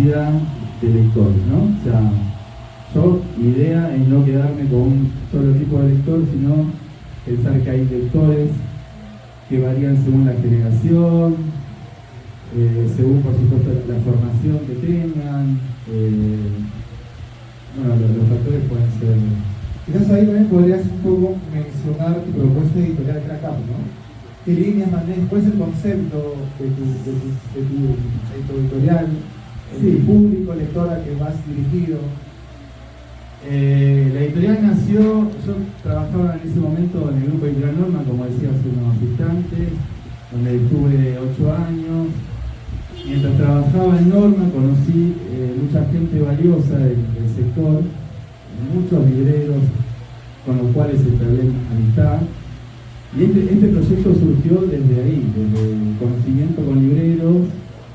diversidad de lectores, ¿no? O sea, mi idea es no quedarme con un solo tipo de lector, sino pensar que hay lectores que varían según la generación, según por supuesto la formación que tengan. Bueno, los factores pueden ser... Quizás ahí también podrías un poco mencionar tu propuesta editorial Crack-Up, ¿no? ¿Qué líneas manejas? ¿Cuál es el concepto de tu editorial? Sí. El público, lectora que vas dirigido. La editorial nació, yo trabajaba en ese momento en el grupo Editorial Norma, como decía hace unos instantes, donde estuve 8 años. Mientras trabajaba en Norma conocí mucha gente valiosa del sector, muchos libreros con los cuales entablé amistad. Y este proyecto surgió desde ahí, desde el conocimiento con libreros,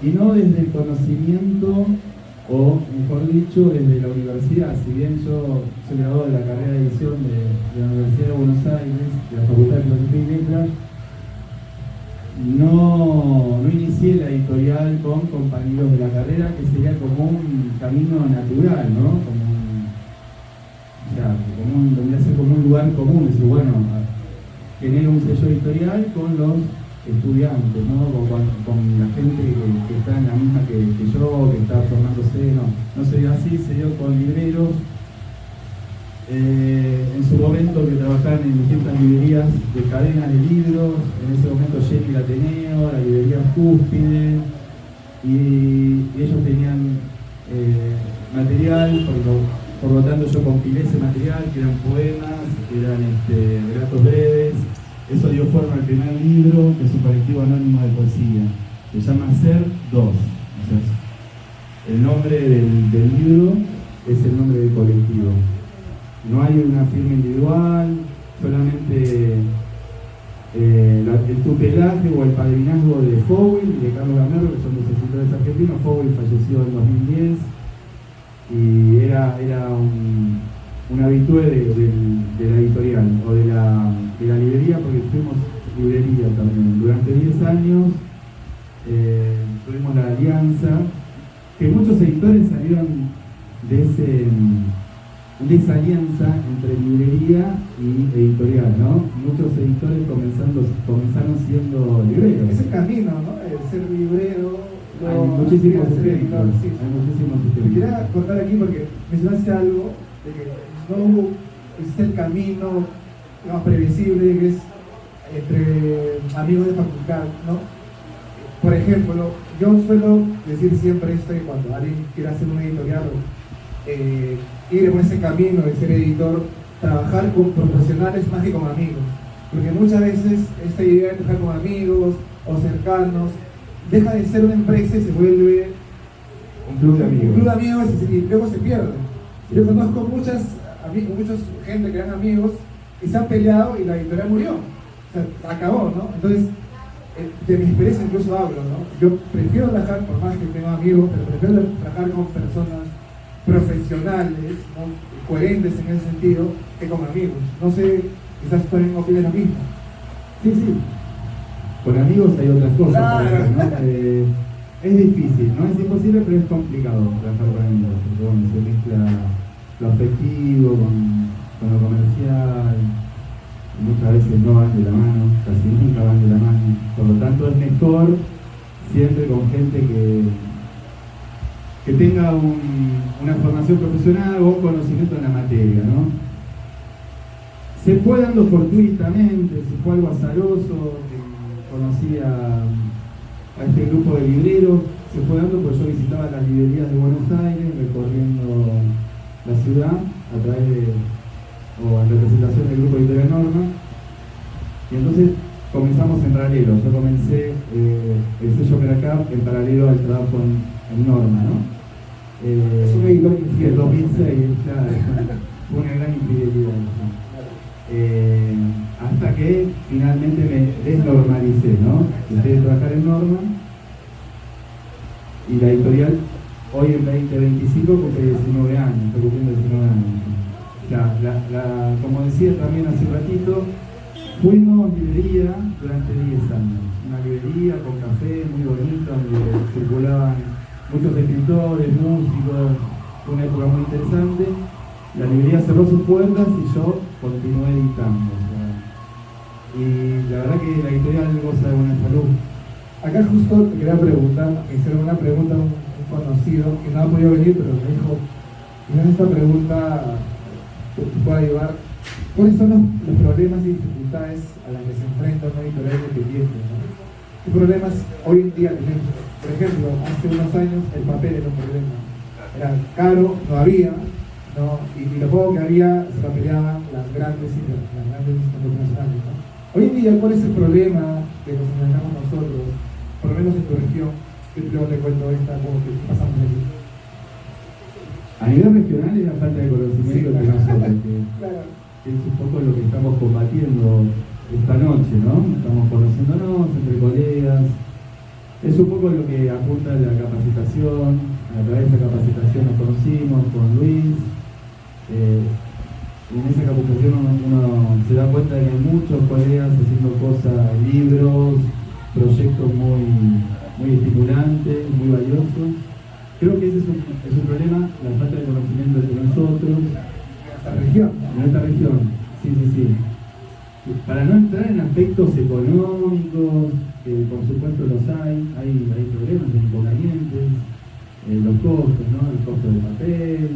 y no desde el conocimiento, o mejor dicho, desde la universidad. Si bien yo soy graduado de la carrera de edición de la Universidad de Buenos Aires, de la Facultad de Filosofía y Letras, no inicié la editorial con compañeros de la carrera, que sería como un camino natural, ¿no? Debería ser como un lugar común, decir, bueno, tener un sello editorial con los estudiantes, ¿no? Con la gente que está en la misma que yo, que está formándose, no se dio así, se dio con libreros. En su momento que trabajaban en distintas librerías de cadenas de libros, en ese momento Jenny el Ateneo, la librería Cúspide, y ellos tenían material, por lo tanto yo compilé ese material, que eran poemas, que eran relatos breves. Eso dio forma al primer libro, que es un colectivo anónimo de poesía, se llama Ser 2. O sea, el nombre del libro es el nombre del colectivo. No hay una firma individual, solamente el tutelaje o el padrinazgo de Fowell y de Carlos Gamero, que son dos escritores argentinos. Fowell falleció en 2010 y era un habitué de la editorial o de la librería, porque fuimos librería también. Durante 10 años tuvimos la alianza, que muchos editores salieron de esa alianza entre librería y editorial, ¿no? Muchos editores comenzaron siendo libreros. Es el camino, ¿no? El ser librero. Hay muchísimos ejemplos. Sí. Hay muchísimos ejemplos. Me quería contar aquí porque mencionaste algo de que no hubo, es el camino más previsible, que es entre amigos de facultad, ¿no? Por ejemplo, yo suelo decir siempre esto, que cuando alguien quiere hacer un editorial ir por ese camino de ser editor, trabajar con profesionales más que con amigos, porque muchas veces esta idea de trabajar con amigos o cercanos deja de ser una empresa y se vuelve un club de amigos, y luego se pierde. Yo conozco muchos gente que eran amigos y se han peleado y la editorial murió, o sea, acabó, ¿no? Entonces, de mi experiencia incluso hablo, ¿no? Yo prefiero trabajar, por más que tenga amigos, pero prefiero trabajar con personas profesionales, ¿no? Coherentes en ese sentido, que con amigos. No sé, quizás tú también opinas lo mismo. Sí. Con amigos hay otras cosas, claro. ¿no? Es difícil, no es imposible, pero es complicado trabajar con amigos, porque bueno, se mezcla lo afectivo con lo comercial, y muchas veces no van de la mano, casi nunca van de la mano. Por lo tanto, es mejor siempre con gente que tenga una formación profesional o un conocimiento en la materia, ¿no? Se fue dando fortuitamente, se fue algo azaroso. Conocí a este grupo de libreros, se fue dando porque yo visitaba las librerías de Buenos Aires, recorriendo la ciudad a través o en representación del grupo Editorial Norma, y entonces comenzamos en paralelo. Yo comencé el sello Crack-Up en paralelo al trabajo en Norma, ¿no? Es un editor infiel. En 2006, claro, fue una gran infidelidad. Hasta que finalmente me desnormalicé, ¿no? Dejé de trabajar en Norma y la editorial hoy en 2025 cumple 19 años, está cumpliendo 19 años. Como decía también hace un ratito, fuimos librería durante 10 años. Una librería con café muy bonito, donde circulaban muchos escritores, músicos, fue una época muy interesante. La librería cerró sus puertas y yo continué editando. O sea, y la verdad que la editorial goza de buena salud. Acá justo te quería preguntar, me hicieron una pregunta a un conocido que no ha podido venir, pero me dijo, quizás esta pregunta te pueda ayudar. ¿Cuáles son los problemas y dificultades a las que se enfrenta una editorial independiente, ¿no? ¿Qué problemas hoy en día tenemos? Por ejemplo, hace unos años el papel era un problema. Era caro, no había, ¿no? Y lo poco que había se lo peleaban las grandes multinacionales, ¿no? Hoy en día, ¿cuál es el problema que nos enfrentamos nosotros, por lo menos en tu región? Yo te cuento esta, como que pasamos aquí. A nivel regional es la falta de conocimiento que nosotros, Claro. que es un poco lo que estamos combatiendo esta noche, ¿no? Estamos conociéndonos entre colegas. Es un poco lo que apunta la capacitación. A través de esa capacitación nos conocimos con Luis. Y en esa capacitación uno se da cuenta de que hay muchos colegas haciendo cosas, libros, proyectos muy estimulantes, muy valiosos. Creo que ese es un problema, la falta de conocimiento de nosotros. En esta región, sí. Para no entrar en aspectos económicos, que por supuesto los hay problemas, hay inconvenientes, los costos, ¿no? El costo del papel.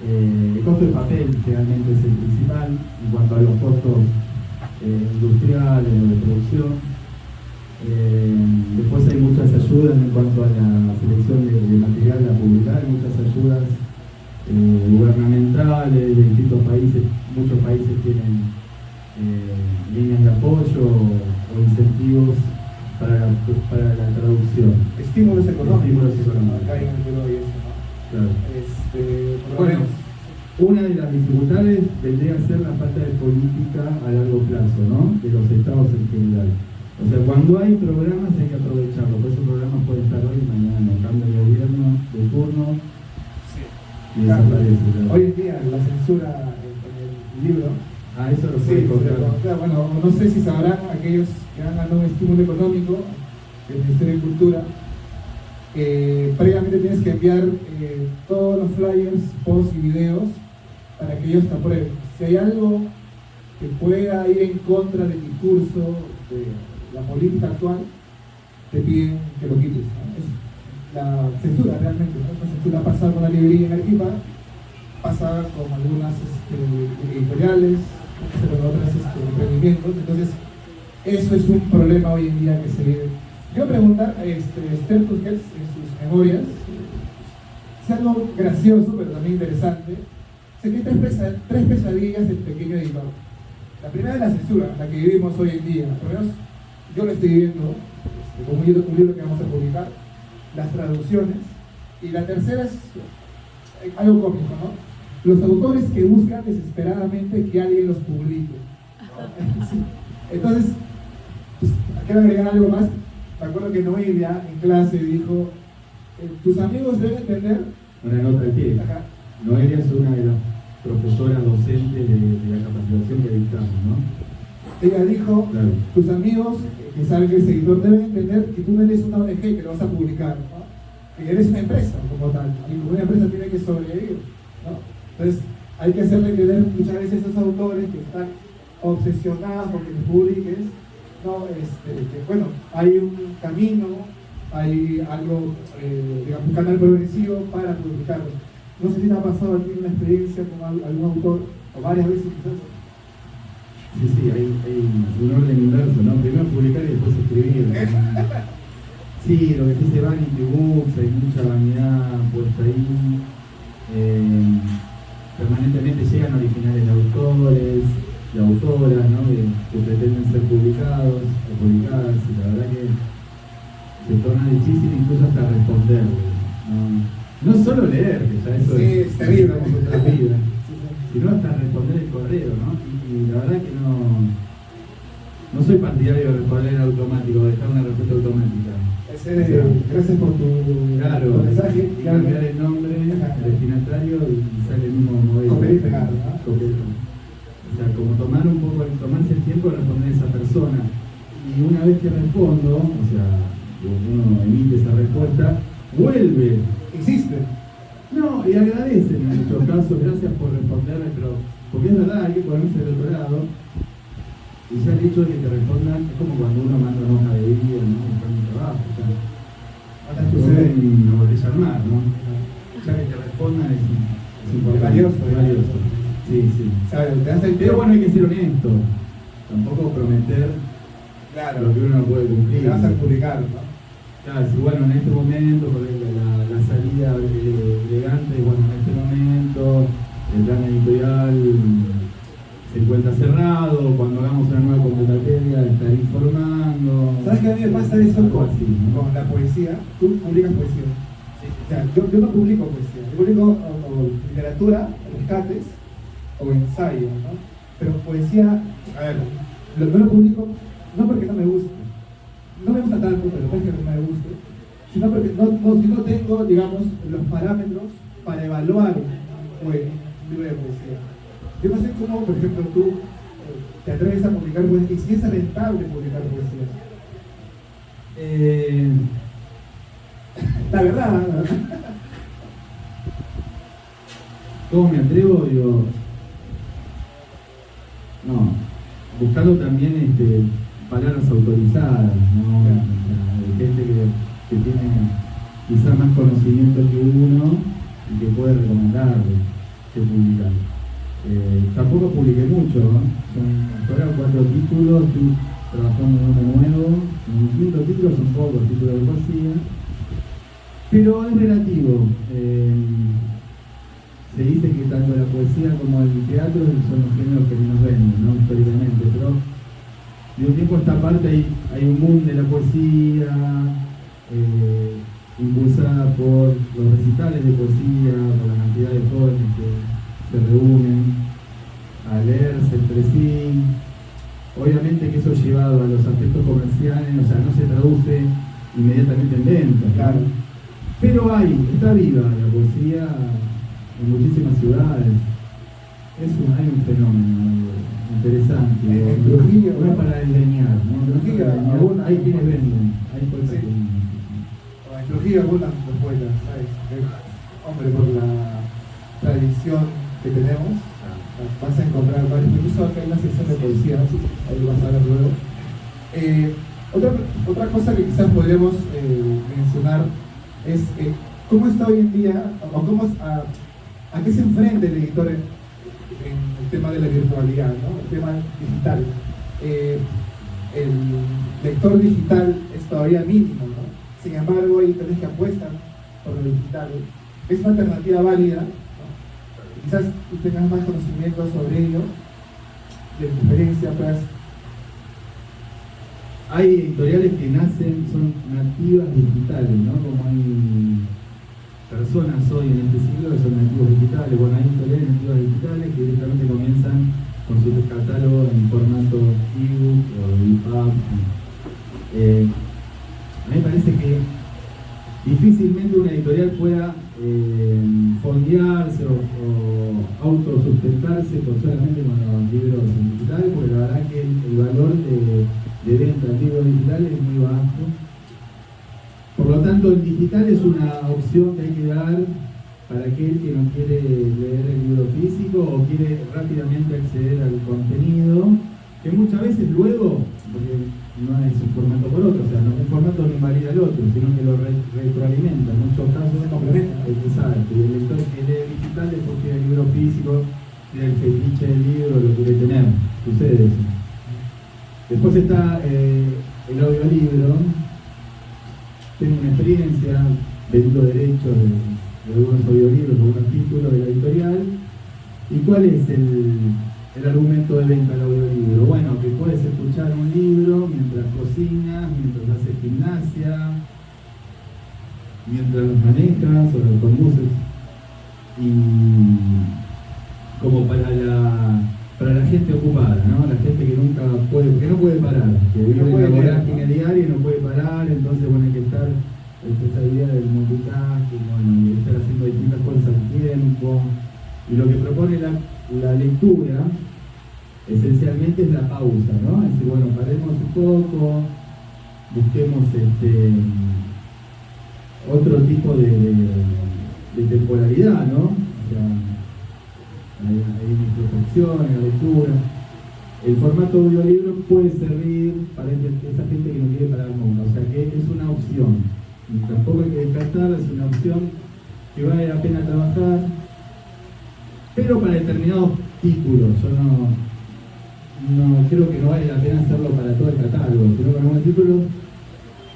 El costo del papel generalmente es el principal en cuanto a los costos industriales o de producción. Después hay muchas ayudas en cuanto a la selección de material a publicar, hay muchas ayudas gubernamentales de distintos países. Muchos países tienen líneas de apoyo o incentivos para la traducción. Estímulos económicos. Acá hay en el Perú y eso, ¿no? Claro. Bueno, una de las dificultades vendría a ser la falta de política a largo plazo, ¿no? De los estados en general. O sea, cuando hay programas hay que aprovecharlo, pues esos programas pueden estar hoy y mañana, cambia el gobierno de turno y desaparece. Claro. Hoy en día la censura en el libro. Eso lo puede contar. Claro, bueno, no sé si sabrán aquellos que han ganado un estímulo económico del Ministerio de Cultura. Previamente tienes que enviar todos los flyers, posts y videos para que ellos te aprueben. Si hay algo que pueda ir en contra del discurso de la política actual, te piden que lo quites, ¿no? Es la censura realmente, ¿no? La censura pasa con la librería en Arequipa, pasa con algunas editoriales, con otros emprendimientos. Entonces eso es un problema hoy en día que se vive. Yo voy a preguntar a Esther Tusquets en sus memorias, es algo gracioso pero también interesante. Sé que hay tres pesadillas del pequeño editor. La primera es la censura, la que vivimos hoy en día. Por lo menos yo lo estoy viviendo como un libro que vamos a publicar, las traducciones. Y la tercera es algo cómico, ¿no? Los autores que buscan desesperadamente que alguien los publique. Sí. Entonces, pues, quiero agregar algo más. Me acuerdo que Noelia en clase dijo, tus amigos deben entender... Una nota de pie. Acá. Noelia es una de las profesoras docentes de la capacitación que dictamos, ¿no? Ella dijo, claro, tus amigos que saben que el seguidor deben entender que tú no eres una ONG que lo vas a publicar, ¿no? Que eres una empresa como tal, y como una empresa tiene que sobrevivir, ¿no? Entonces hay que hacerle entender muchas veces a esos autores que están obsesionados con que les publiques, ¿no? Que bueno, hay un camino, hay algo, digamos, un canal progresivo para publicarlo. No sé si te ha pasado a ti una experiencia con algún autor, o varias veces quizás. Sí, hay un orden inverso, ¿no? Primero publicar y después escribir. Sí, lo que sí se Vanity Books, hay mucha vanidad puesta ahí. Permanentemente llegan originales de autores, de autoras, ¿no? Que pretenden ser publicados o publicadas, y la verdad que se torna difícil incluso hasta responder, ¿no? No solo leer, que ya eso es terrible, otra vida, sino hasta responder el correo, ¿no? Y la verdad que no soy partidario de responder en automático, de dejar una respuesta automática. Gracias por tu mensaje. Y cambiar el nombre, el destinatario y sale el mismo modelo. Copiar y pegar, ¿no? O sea, como tomarse el tiempo de responder a esa persona. Y una vez que respondo, o sea, uno emite esa respuesta, vuelve. Existe. No, y agradecen en muchos casos, gracias por responderme, pero porque es verdad, hay que ponerse del otro lado. Y ya el hecho de que te respondan es como cuando uno manda una hoja de vida, ¿no? Buscando un trabajo, o sea, una botella al mar, ¿no? Ya que te respondan es importante. Es valioso. Es valioso. Sí, sí. Pero bueno, hay que ser honesto. Tampoco prometer lo que uno no puede cumplir. Te vas a publicar, ¿no? Claro, si bueno, en este momento, por la salida elegante, bueno, en este momento, el plan editorial se encuentra cerrado, cuando hagamos una nueva convocatoria estaré informando. ¿Sabes qué a mí me pasa eso así, ¿no? con la poesía? Tú publicas poesía. Sí. O sea, yo no publico poesía, yo publico o literatura, rescates o ensayos, ¿no? Pero poesía, a ver, no lo publico no porque no me guste, no me gusta tanto, pero no es que no me guste, sino porque no tengo, digamos, los parámetros para evaluar un libro de poesía. Yo no sé cómo, por ejemplo, tú te atreves a publicar poesía y si es rentable publicar poesía. La verdad. ¿Cómo me atrevo? Digo, no, buscando también palabras autorizadas, ¿no? O sea, de gente que tiene quizás más conocimiento que uno y que puede recomendarle que publicar. Tampoco publiqué mucho, ¿no? Son ahora 4 títulos, estoy trabajando en uno nuevo, en un quinto título, son pocos títulos de poesía, pero es relativo. Se dice que tanto la poesía como el teatro son los géneros que nos venden, ¿no? Históricamente, pero de un tiempo a esta parte hay un boom de la poesía, impulsada por los recitales de poesía, por la cantidad de jóvenes que se reúnen a leerse entre sí. Obviamente que eso llevado a los aspectos comerciales, o sea, no se traduce inmediatamente en ventas, claro. Pero está viva la poesía en muchísimas ciudades. Hay un fenómeno interesante. En Trujillo, no es para desdeñar, ¿no? En Trujillo, hay quienes venden, hay poetas sí. que venden. En Trujillo algunas poetas, ¿sabes? Hombre, por la tradición que tenemos, vas a encontrar varios. Incluso acá hay una sección de poesía, ahí vas a ver luego. Otra cosa que quizás podríamos mencionar es cómo está hoy en día, o a qué se enfrenta el editor en el tema de la virtualidad, ¿no? El tema digital. El lector digital es todavía mínimo, ¿no? Sin embargo, hay editores que apuestan por lo digital. Es una alternativa válida, ¿no? Quizás tú tengas más conocimiento sobre ello, de tu experiencia, pues. Hay editoriales que son nativas digitales, ¿no? Como hay personas hoy en este siglo que son nativos digitales. Bueno, hay editoriales nativas digitales que directamente comienzan con su catálogo en formato ebook o EPUB. A mí me parece que difícilmente una editorial pueda fondearse o autosustentarse solamente con los libros digitales, porque la verdad que el valor de venta de libros digitales es muy bajo. Por lo tanto, el digital es una opción que hay que dar para aquel que no quiere leer el libro físico o quiere rápidamente acceder al contenido, que muchas veces luego, porque no es un formato por otro, o sea, un formato no invalida al otro, sino que lo retroalimenta. En muchos casos se complementa. Exacto, y el lector que lee digital después quiere el libro físico, tiene el fetiche del libro, lo quiere tener. Sucede eso. Después está el audiolibro. Tengo una experiencia, vendiendo derechos de algunos audiolibros, algunos títulos de la editorial. ¿Y cuál es el argumento de venta del audiolibro? Bueno, que puedes escuchar un libro mientras cocinas, mientras haces gimnasia, mientras los manejas o los conduces. Y como para la gente ocupada, ¿no? La gente que no puede parar, que vive en la vorágine diaria y no puede parar, entonces bueno, hay que estar esa idea del multitasking, bueno, de estar haciendo distintas cosas al tiempo. Y lo que propone la lectura esencialmente es la pausa, ¿no? Es decir, bueno, paremos un poco, busquemos otro tipo de temporalidad, ¿no? O sea, hay introspección, hay lectura. El formato audiolibro puede servir para esa gente que no quiere parar nunca, o sea que es una opción. Y tampoco hay que descartarla, es una opción que vale la pena trabajar, pero para determinados títulos. Yo no creo que no vale la pena hacerlo para todo el catálogo, sino para algunos títulos,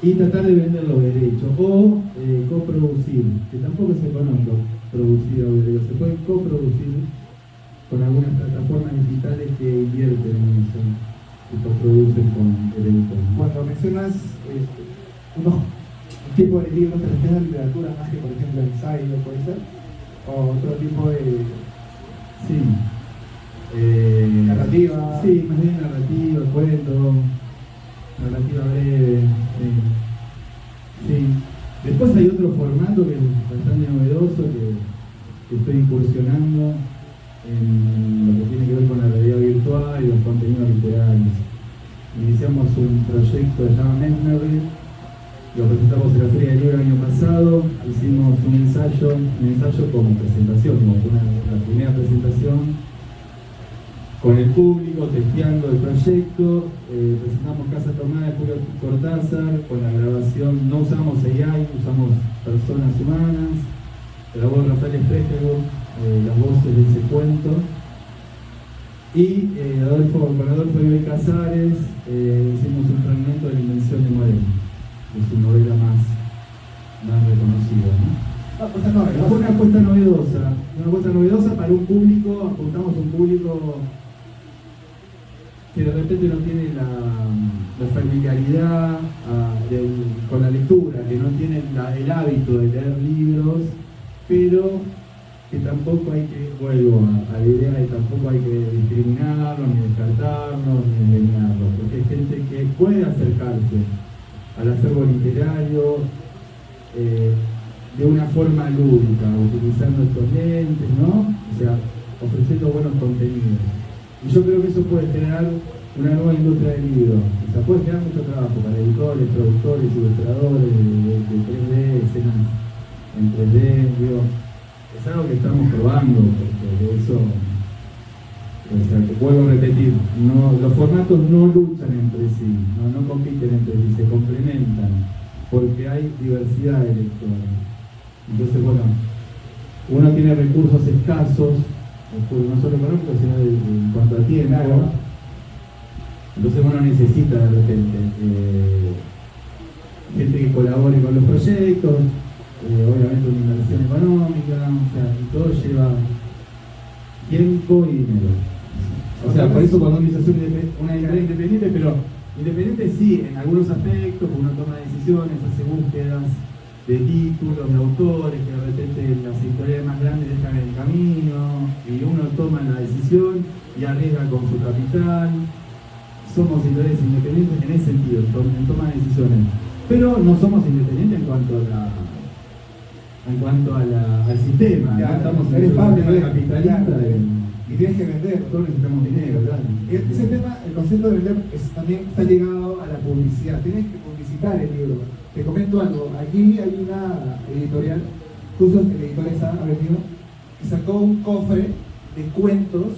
y tratar de vender los derechos o coproducir, que tampoco es económico producir audiolibros, se puede coproducir con algunas plataformas digitales que invierten en eso, que coproducen con el editor. Cuando mencionas unos tipos de libros, ¿te refieres a literatura más que, por ejemplo, ensayo, puede ser? ¿O otro tipo de Sí. narrativa? Sí, más bien narrativa, cuento, narrativa breve. Sí. Después hay otro formato que es bastante novedoso que estoy incursionando en lo que tiene que ver con la realidad virtual y los contenidos literarios. Iniciamos un proyecto que se llama Memory, lo presentamos en la Feria del Libro el año pasado, hicimos un ensayo como presentación, como la primera presentación con el público, testeando el proyecto. Presentamos Casa Tomada de Julio Cortázar, con la grabación, no usamos AI, usamos personas humanas, grabó Rafael Espejo, las voces de ese cuento, y con Adolfo Ibel Casares hicimos un fragmento de La Invención de Moreno, que es su novela más reconocida, ¿no? Fue una apuesta novedosa para un público, apuntamos a un público que de repente no tiene la familiaridad con la lectura, que no tiene el hábito de leer libros, pero que tampoco hay que, vuelvo a la idea de tampoco hay que discriminarlos, ni descartarlos, ni engañarlos, porque hay gente que puede acercarse al acervo literario de una forma lúdica, utilizando estos lentes, ¿no? O sea, ofreciendo buenos contenidos. Y yo creo que eso puede generar una nueva industria del libro. O sea, puede generar mucho trabajo para editores, productores, ilustradores de 3D, escenas en 3D, digo. Es algo que estamos probando, porque eso, o sea, que vuelvo a repetir, los formatos no luchan entre sí, no compiten entre sí, se complementan, porque hay diversidad de lectores. Entonces, bueno, uno tiene recursos escasos, no solo económicos, sino en cuanto a tiempo. Claro. Entonces uno necesita de repente gente que colabore con los proyectos, obviamente una inversión económica, o sea, y todo lleva tiempo y dinero. O sea, por eso cuando uno dice una editorial independiente, pero independiente sí, en algunos aspectos, uno toma decisiones, hace búsquedas de títulos, de autores, que de repente las editoriales más grandes dejan en el camino, y uno toma la decisión y arriesga con su capital. Somos editoriales independientes en ese sentido, en toma de decisiones. Pero no somos independientes en cuanto al sistema, ya, ¿no? Estamos en un sistema capitalista y tienes que vender. Todos necesitamos dinero, claro. Ese tema, el concepto de vender también está ligado a la publicidad. Tienes que publicitar el libro. Te comento algo, aquí hay una editorial, justo el editor ha venido y sacó un cofre de cuentos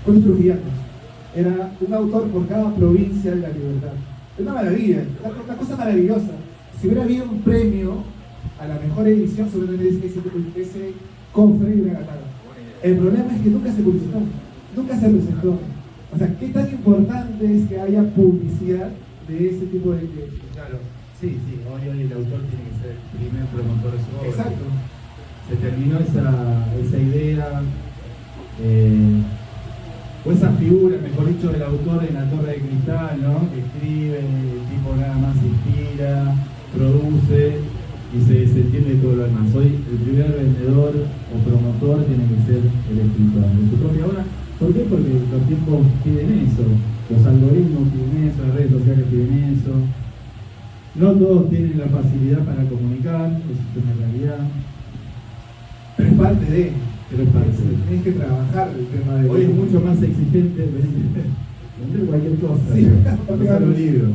trujillanos. Era un autor por cada provincia de la libertad. Es una maravilla, una cosa maravillosa. Si hubiera habido un premio a la mejor edición, seguramente ese cofre hubiera ganado. El problema es que nunca se publicitó, nunca se presentó. O sea, ¿qué tan importante es que haya publicidad de ese tipo de... Claro, sí, hoy el autor tiene que ser el primer promotor de su obra. Exacto. Se terminó esa idea, o esa figura, mejor dicho, del autor en la torre de cristal, ¿no? Que escribe, el tipo nada más inspira, produce y se desentiende todo lo demás. Hoy el primer vendedor o promotor tiene que ser el escritor de su propia obra. ¿Por qué? Porque los tiempos piden eso, los algoritmos piden eso, las redes sociales piden eso. No todos tienen la facilidad para comunicar, eso es una realidad. Pero es parte de... Tienes que trabajar el tema de... Hoy es mucho más exigente vender cualquier cosa, sí, no solo libros.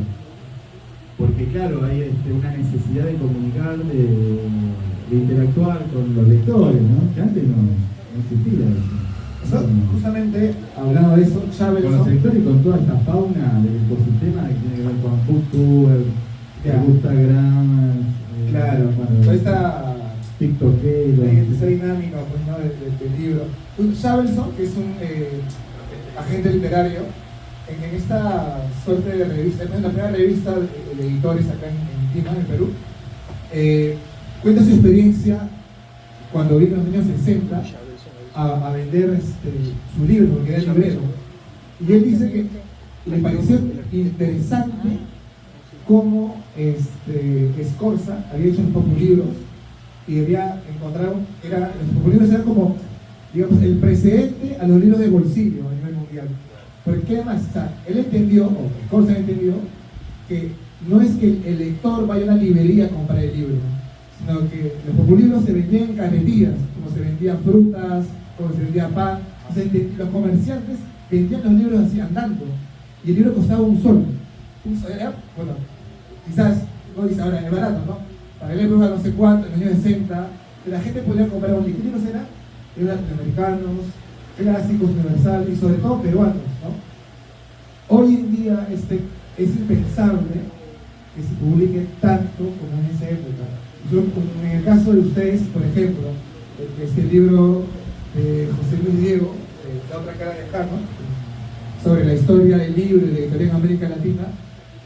porque claro, hay una necesidad de comunicar, de interactuar con los lectores, ¿no? Que antes no existía eso. Justamente, hablando de eso, Con los Shavelson, lectores y con toda esta fauna del ecosistema que tiene que ver con Booktube, Instagram, claro, bueno, toda esta TikTokero, esa dinámica pues, ¿no? del libro. Shavelson, que es un agente literario, en esta suerte de revista, es la primera revista de editores acá en Lima, en Perú, cuenta su experiencia cuando vino en los años 60 a vender su libro, porque era librero. Y él dice que le pareció interesante cómo Scorza había hecho los populibros y había encontrado, los populibros eran como, digamos, el precedente a los libros de bolsillo a nivel mundial. Porque además, o sea, él entendió, o Scorza entendió, que no es que el lector vaya a una librería a comprar el libro, sino que los populibros se vendían en carretillas, como se vendían frutas, como se vendía pan. O sea, los comerciantes vendían los libros así andando, y el libro costaba un sol. Bueno, quizás, no dice ahora, es barato, ¿no? Para el época no sé cuánto, en los años 60, la gente podía comprar un libro. ¿Qué libros eran? Eran latinoamericanos, clásicos, universales y sobre todo peruanos, ¿no? Hoy en día es impensable que se publique tanto como en esa época. En el caso de ustedes, por ejemplo, este libro de José Luis Diego, La otra cara de Jano, sobre la historia del libro y de la historia en América Latina,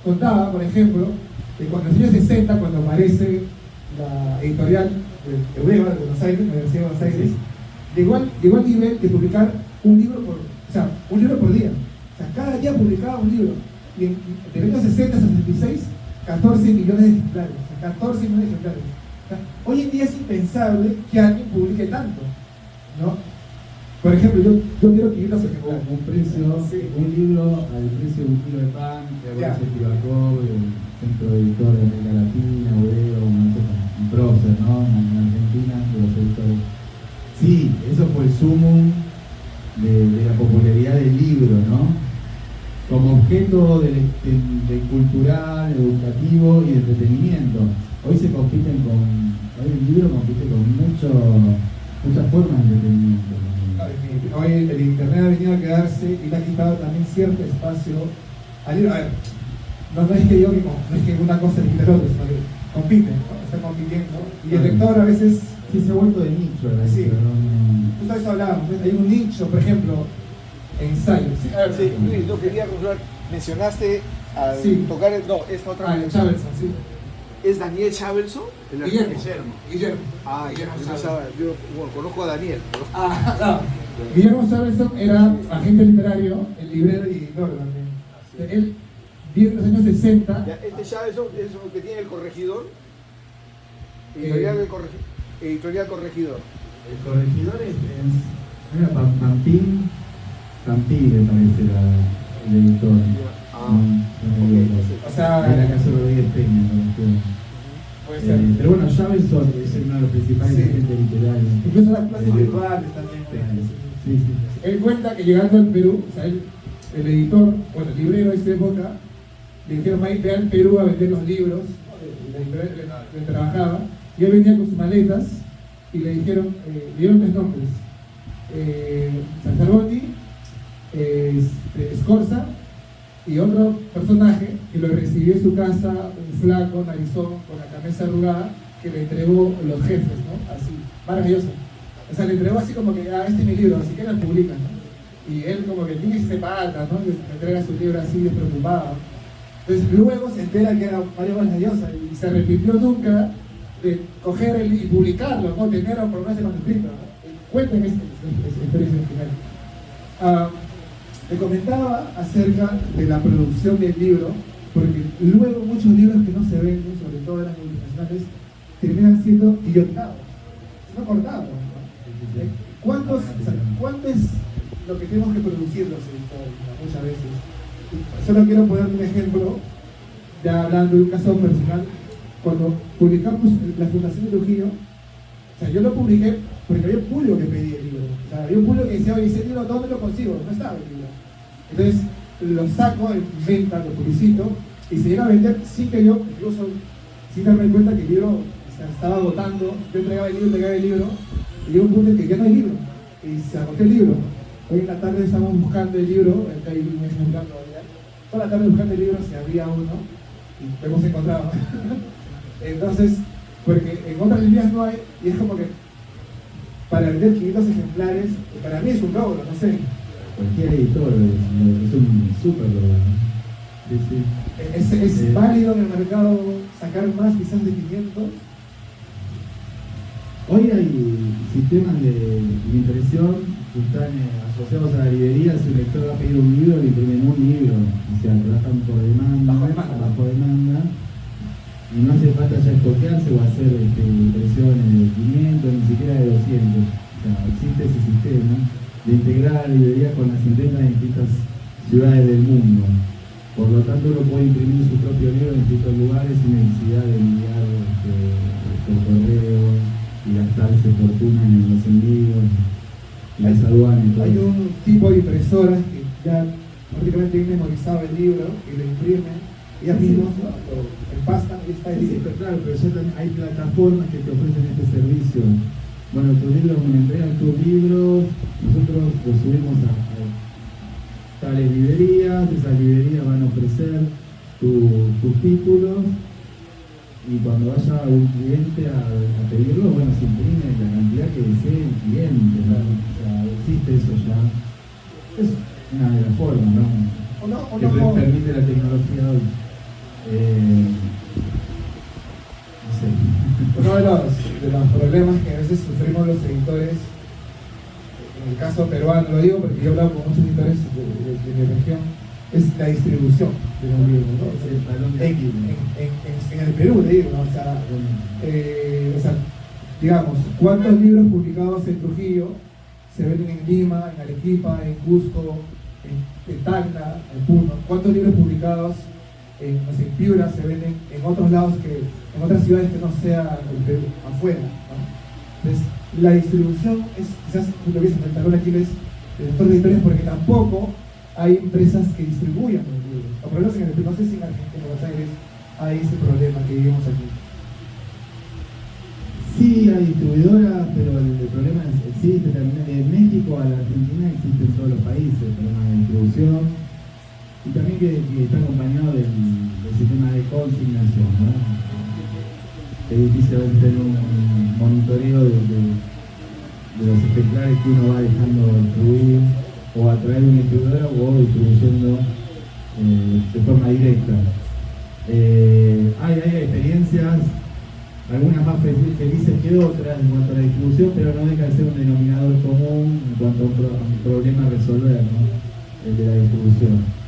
contaba, por ejemplo, que cuando en los años 60, cuando aparece la editorial de UEBA, de Buenos Aires, Universidad de Buenos Aires, llegó al nivel de publicar un libro por día. O sea, cada día publicaba un libro. Y de los años 60 a 66, 14 millones de ejemplares. O sea, 14 millones de ejemplares. O sea, hoy en día es impensable que alguien publique tanto, ¿no? Por ejemplo, yo quiero 500 ejemplares. Un precio, un libro al precio de un kilo de pan, que aparece Tibacó, el centro editor de América Latina, Udeo, un prócer, ¿no? En Argentina, de los editores. Sí, eso fue el sumum de la popularidad del libro, ¿no? Como objeto de cultural, educativo y de entretenimiento. Hoy el libro compite con muchas formas de entretenimiento. Hoy el internet ha venido a quedarse y le ha quitado también cierto espacio al libro. A ver, no es que no es que una cosa le quite a la otra, sino que compiten, ¿no? Están compitiendo. Y el lector a veces sí se ha vuelto de nicho, ¿verdad? Sí. Justo de eso hablábamos. Hay un nicho, por ejemplo, ensayo. Sí, a ver, sí, Luis, yo quería consultar. Mencionaste al tocar esta otra. Shavelson, sí. ¿Es Daniel Shavelson? Guillermo. Ah, Guillermo. Yo conozco a Daniel. No. Guillermo Shavelson era agente literario, el librero y editor también. Él vive en los años 60. Ya, este Shavelson es el que tiene el corregidor. Editorial Corregidor. El corregidor era Pampín, me parece, el editor. O sea, era caso de Rodríguez Peña, puede ser. Pero bueno, Shavelson es uno de los principales agentes literarios. Incluso las clases virtuales también. Sí. Él cuenta que llegando al Perú, o sea, el editor, bueno, el librero de esa época, le dijeron, ve al Perú a vender los libros, la editorial le trabajaba, y él venía con sus maletas y le dijeron, le dieron 3 nombres, Sanzarbotti, Scorza y otro personaje que lo recibió en su casa, un flaco, narizón, con la cabeza arrugada, que le entregó los jefes, ¿no? Así, maravilloso. O sea, le entregó así como que, este es mi libro, así que lo publican, ¿no? Y él como que ni se falta, ¿no? Le entrega su libro así, despreocupado. Entonces luego se entera que era Mario Vargas Llosa y se arrepintió nunca de coger y publicarlo, ¿no? Tener por lo menos el manuscrito, ¿no? Cuenten esta experiencia final. Te comentaba acerca de la producción del libro, porque luego muchos libros que no se venden, sobre todo en las multinacionales, terminan siendo guillotinados, no cortados, ¿no? ¿Cuánto es lo que tenemos que producir los editores muchas veces? Solo quiero poner un ejemplo, ya hablando de un caso personal. Cuando publicamos la Fundación de Trujillo, o sea, yo lo publiqué porque había un público que pedía el libro. O sea, había un público que decía, oye, ese libro, ¿dónde lo consigo? No estaba el libro. Entonces, lo saco en venta, lo publicito, y se llega a vender sin que yo, incluso sin darme cuenta que el libro se estaba agotando. Yo entregaba el libro, y llegó un punto en que ya no hay libro, y se agotó el libro. Hoy en la tarde estamos buscando el libro, acá hay un ejemplar todavía. Toda la tarde buscando el libro, si había uno, y lo hemos encontrado. Entonces, porque en otras librerías no hay, y es como que para vender 500 ejemplares, para mí es un logro, no sé. Cualquier editor es un súper logro, ¿no? Sí, sí. ¿Es válido en el mercado sacar más quizás de 500? Hoy hay sistemas de impresión que están asociados a la librería. Si un lector va a pedir un libro, le imprimen un libro. O sea, trabajan por demanda, bajo demanda. Y no hace falta ya estoquearse o hacer impresiones de 500, ni siquiera de 200. O sea, existe ese sistema de integrar la librería con las imprentas de distintas ciudades del mundo. Por lo tanto, uno puede imprimir su propio libro en distintos lugares sin necesidad de enviar por correo y gastarse fortuna en los envíos y las aduanas. Hay un tipo de impresoras que ya prácticamente tienen memorizado el libro y lo imprimen, y ellas mismas lo empastan y está el libro. Sí, pero claro, pero ya también hay plataformas que te ofrecen este servicio. Bueno, tus libros me entregan tus libros, nosotros los subimos a tales librerías, esas librerías van a ofrecer tus títulos, y cuando vaya un cliente a pedirlo, bueno, se imprime la cantidad que desee el cliente, ¿no? O sea, existe eso ya. Es una de las formas, ¿no? Que permite la tecnología hoy. No sé. Uno de los problemas que a veces sufrimos los editores, en el caso peruano lo digo porque yo he hablado con muchos editores de mi región, es la distribución de los libros, ¿no? En el Perú, le digo, ¿no? O sea, digamos, ¿cuántos libros publicados en Trujillo se venden en Lima, en Arequipa, en Cusco, en Tacna, en Puno? ¿Cuántos libros publicados en Piura se venden en otros lados, en otras ciudades que no sea el Perú, afuera, ¿no? Entonces, la distribución es quizás lo que dicen el talón aquí es de los editores, porque tampoco hay empresas que distribuyan los libros. O por lo menos en el Perú, no sé si en Argentina, en Buenos Aires, hay ese problema que vivimos aquí. Sí, hay distribuidoras, pero el problema existe también. En México, a la Argentina, existe en todos los países el problema de distribución, y también que está acompañado del sistema de consignación, ¿no? Es difícil tener un monitoreo de los ejemplares que uno va dejando distribuir, o a través de una distribuidora, o distribuyendo de forma directa. Hay experiencias, algunas más felices que otras en cuanto a la distribución, pero no deja de ser un denominador común en cuanto a un problema a resolver, ¿no? El de la distribución.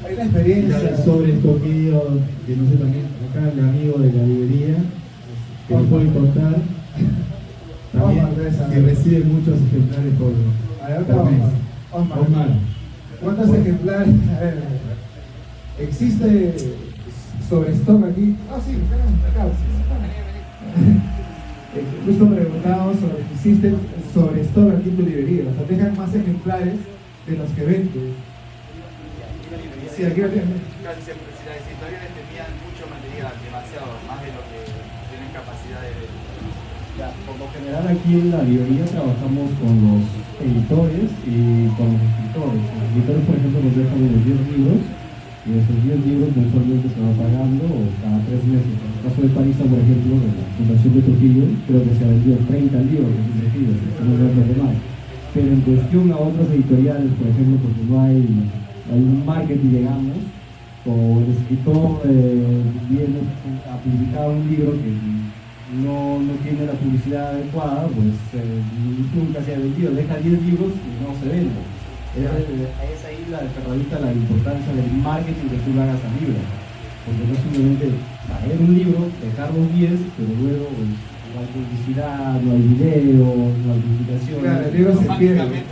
Hay una experiencia sobre estoqueo, que no sé, también acá el amigo de la librería que nos puede contar también que recibe muchos ejemplares por mes. Omar, ¿cuántos ejemplares? A ver, ¿existe sobre stock aquí? Ah, sí, acá. Justo preguntamos sobre si existe sobre stock aquí en tu librería. O sea, dejan más ejemplares de los que venden. Sí, aquí lo tienen. Si las editoriales tenían mucho material, demasiado, más de lo que tienen capacidad de ver. Ya, por lo general aquí en la librería trabajamos con los editores y con los escritores. Los escritores, por ejemplo, nos dejan unos 10 libros, y esos 10 libros mensualmente se van pagando cada 3 meses. En el caso de Parisa, por ejemplo, de la Fundación de Trujillo, creo que se han vendido 30 libros invertidos, estamos hablando de más. Pero en cuestión a otras editoriales, por ejemplo, porque no hay un marketing, digamos, o el escritor viene a publicar un libro que no tiene la publicidad adecuada, pues nunca se ha vendido, deja 10 libros y no se vende. Es ahí la que radica la importancia del marketing que tú le hagas al libro, porque no es simplemente traer un libro, dejar los 10, pero luego pues, no hay publicidad, no hay video, no hay publicación. Claro, el libro se pierde.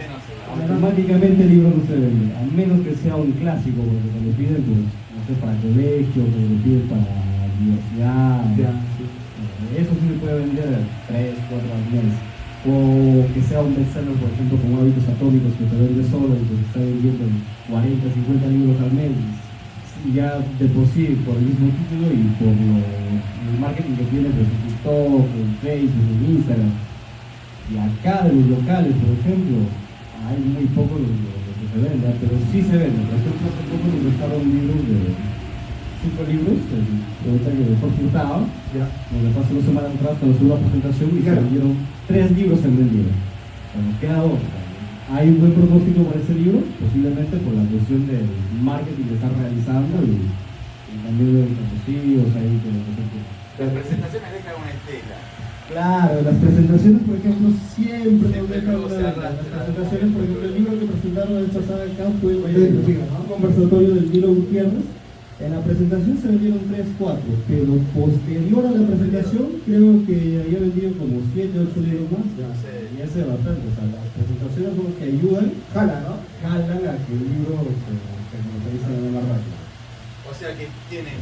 Automáticamente el libro no se vende, a menos que sea un clásico, porque se le piden, pues, no sé, para colegio, que le piden para universidad. Eso sí se puede vender 3, 4 al mes. O que sea un bestseller, por ejemplo, como Hábitos Atómicos, que te vende solo y que se está vendiendo 40, 50 libros al mes. ya de por sí, por el mismo título y por el marketing que tiene pues, en TikTok, en Facebook, en Instagram. Y acá de los locales, por ejemplo, hay muy poco lo que se vende, pero sí se vende. Por ejemplo, hace poco nos dejaron libros de 5 libros, ahorita que mejor Hurtado, nos dejó hace 2 semanas atrás cuando hizo una presentación y se vendieron 3 libros en el libro. Nos queda 2. Hay un buen propósito para ese libro, posiblemente por la cuestión del marketing que está realizando y también de los patrocinios ahí que lo que Las presentaciones dejan una estela. Claro, las presentaciones, por ejemplo, siempre nos Siempre dejan luego se las arrastra. presentaciones, por ejemplo, el libro que presentaron el pasado acá fue ¿no? un conversatorio del Nilo Gutiérrez. En la presentación se vendieron 3, 4, pero posterior a la presentación creo que había vendido como 7, 8 libros más. Y ese es bastante, o sea, las presentaciones son las que ayudan, Jala, ¿no? jalan a que el libro se comercialice más rápido. O sea que tienen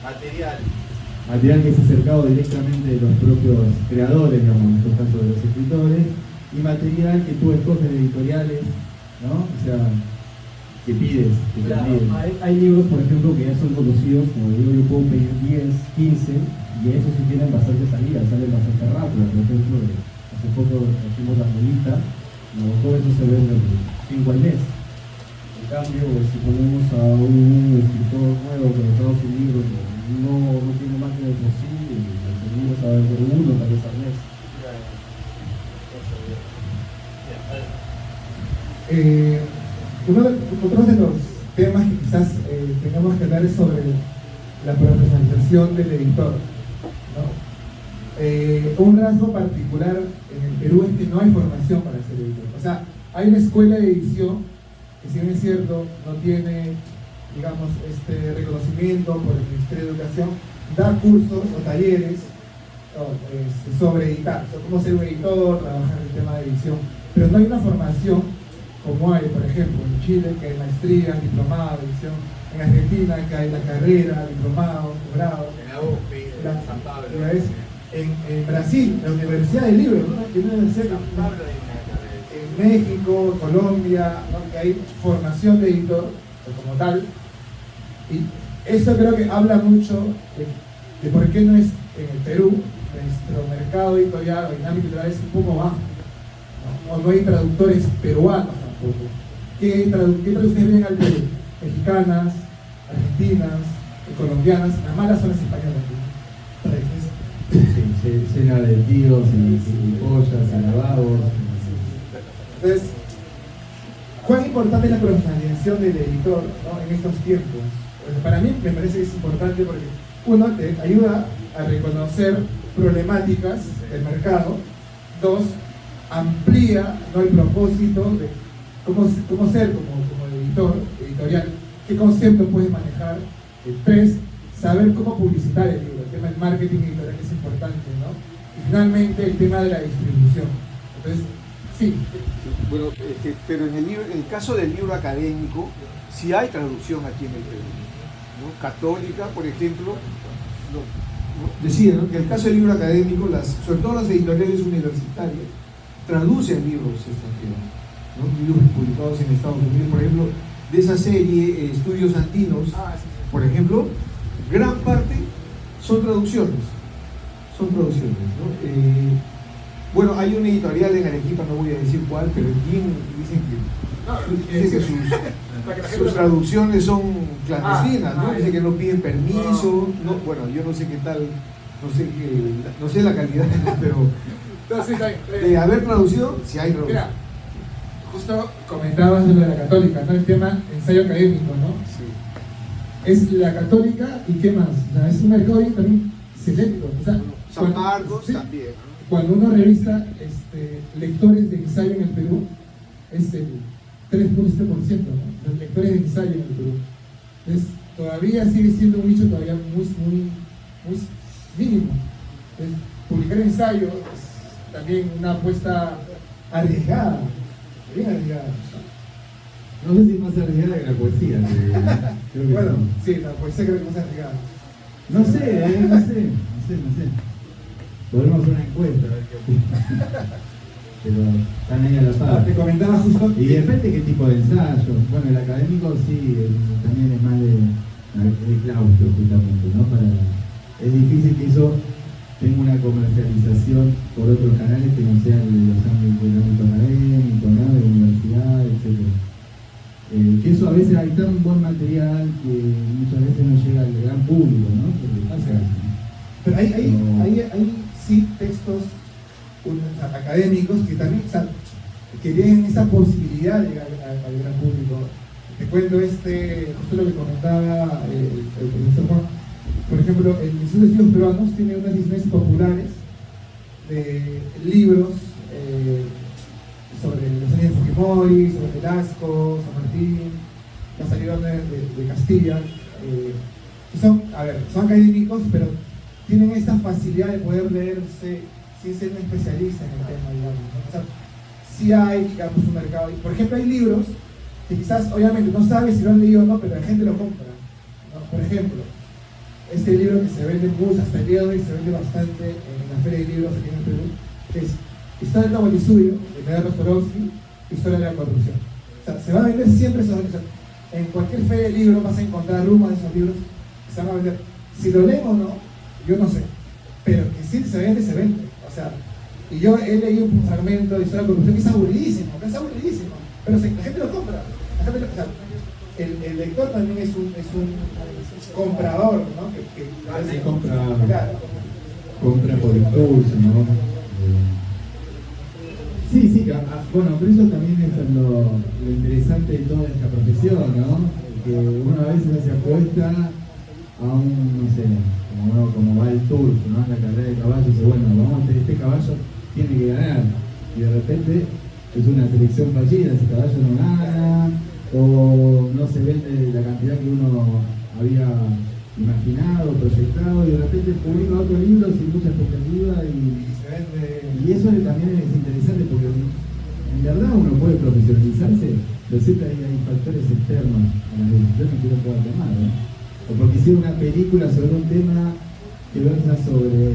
material. Material que es acercado directamente de los propios creadores, digamos, en estos casos de los escritores, y material que tú escoges de editoriales, ¿no? O sea, que pides, que te Claro, piden. hay libros, por ejemplo, que ya son conocidos, como digo, yo puedo pedir 10, 15, y esos sí tienen bastante salida, salen bastante rápido. Por ejemplo, hace poco hicimos la revista, todo eso se vende 5 al mes. En cambio, si ponemos a un escritor nuevo que en Estados Unidos no tiene máquina de por sí, el libro se va a vender 1 tal vez al mes. Otro de los temas que quizás tengamos que hablar es sobre la profesionalización del editor, ¿no? Un rasgo particular en el Perú es que no hay formación para ser editor. O sea, hay una escuela de edición que, si bien es cierto, no tiene, digamos, este reconocimiento por el Ministerio de Educación, da cursos o talleres sobre editar, sobre cómo ser un editor, trabajar en el tema de edición, pero no hay una formación como hay, por ejemplo, en Chile, que hay maestría, diplomado, edición, en Argentina, que hay la carrera, diplomado, grado, En la UPI, en San Pablo. en Brasil, la Universidad del Libro, ¿no? San Pablo hay una carrera. En México, Colombia, ¿no? Que hay formación de editor como tal, y eso creo que habla mucho de por qué no es en el Perú nuestro mercado editorial o dinámico editorial es un poco bajo, ¿no? O no hay traductores peruanos tampoco. ¿Qué traducciones vienen al Perú? Mexicanas, argentinas, colombianas, las malas son las españolas, ¿no? Sí, llena de tíos y pollas y lavabos. Entonces, ¿cuán importante es la profesionalización del editor, ¿no? En estos tiempos? Pues para mí me parece que es importante porque uno, te ayuda a reconocer problemáticas del mercado. 2, amplía, ¿no? El propósito de cómo ser como editor, editorial, qué conceptos puedes manejar. 3, saber cómo publicitar el libro, el tema del marketing editorial que es importante, ¿no? Y finalmente el tema de la distribución. Entonces, sí. Bueno, pero en el caso del libro académico, sí hay traducción aquí en el Perú, ¿no? Católica, por ejemplo, decía, ¿no? Que en el caso del libro académico, sobre todo las editoriales universitarias, traducen libros extranjeros, ¿no? Libros publicados en Estados Unidos, por ejemplo, de esa serie Estudios Andinos, por ejemplo, gran parte son traducciones, ¿no? Bueno, hay una editorial en Arequipa, no voy a decir cuál, pero dicen que sus traducciones son clandestinas, ¿no? Dicen que no piden permiso, no, bueno, yo no sé qué tal, no sé la calidad, pero de haber traducido, sí hay traducción. Mira, justo comentabas de la católica, ¿no? El tema ensayo académico, ¿no? Sí. Es la católica y qué más, o sea, es un mercado también selecto, o sea, San Marcos sí, también, ¿no? cuando uno revisa lectores de ensayo en el Perú, es el 3.7%, ¿no? Los lectores de ensayo en el Perú. Entonces, todavía sigue siendo un nicho todavía muy mínimo. Entonces, publicar ensayo es también una apuesta arriesgada, bien arriesgada. No sé si más arriesgada que la poesía. Creo que Bueno, no. sí, la poesía creo que más arriesgada. No sé. Podemos hacer una encuesta, a ver qué opinan. Pero están ahí a la par. Te comentaba justo. Y depende qué tipo de ensayo. Bueno, el académico sí, también es más el claustro justamente, ¿no? Es difícil que eso tenga una comercialización por otros canales que no sean los ámbitos del ámbito académico, ¿no? De universidad, etc. Que eso a veces hay tan buen material que muchas veces no llega al gran público, ¿no? Pero hay sí textos académicos que también, o sea, que tienen esa posibilidad de llegar al gran público. Te cuento justo lo que comentaba el profesor Juan. Por ejemplo, el Instituto de Estudios Peruanos tiene unas ediciones populares de libros sobre los años de Fujimori, sobre Velasco, San Martín, la salida de Castilla. Son académicos, pero tienen esta facilidad de poder leerse sin ser un especialista en el tema, digamos, ¿no? O sea, sí hay, digamos, un mercado. Por ejemplo, hay libros que quizás, obviamente, no sabes si lo han leído o no, pero la gente lo compra, ¿no? Por ejemplo, este libro que se vende mucho hasta el día de hoy, se vende bastante en la Feria de Libros aquí en el Perú, que es Historia del Tahuantinsuyo, de Medard Rostrovsky, Historia de la Corrupción. O sea, se va a vender siempre esos libros. En cualquier feria de libros vas a encontrar rumos de esos libros que se van a vender. Si lo leen o no, yo no sé, pero que sí se vende, se vende. O sea, y yo he leído un fragmento de Historia de la Corrupción que es aburridísimo, pero la gente lo compra. La gente o sea, el lector también es un comprador, ¿no? Sí, compra por impulso, ¿no? Sí, bueno, pero eso también es lo interesante de toda esta profesión, ¿no? Que uno a veces se apuesta a no sé, como va el turf, ¿no? La carrera de caballos, dice, bueno, este caballo tiene que ganar, y de repente es una selección fallida, ese caballo no gana, o no se vende la cantidad que uno había imaginado, proyectado, y de repente publica otro libro sin mucha expectativa y eso también es interesante porque en verdad uno puede profesionalizarse, pero siempre hay factores externos a las decisiones que uno pueda tomar, ¿no? O porque hicieron una película sobre un tema que versa sobre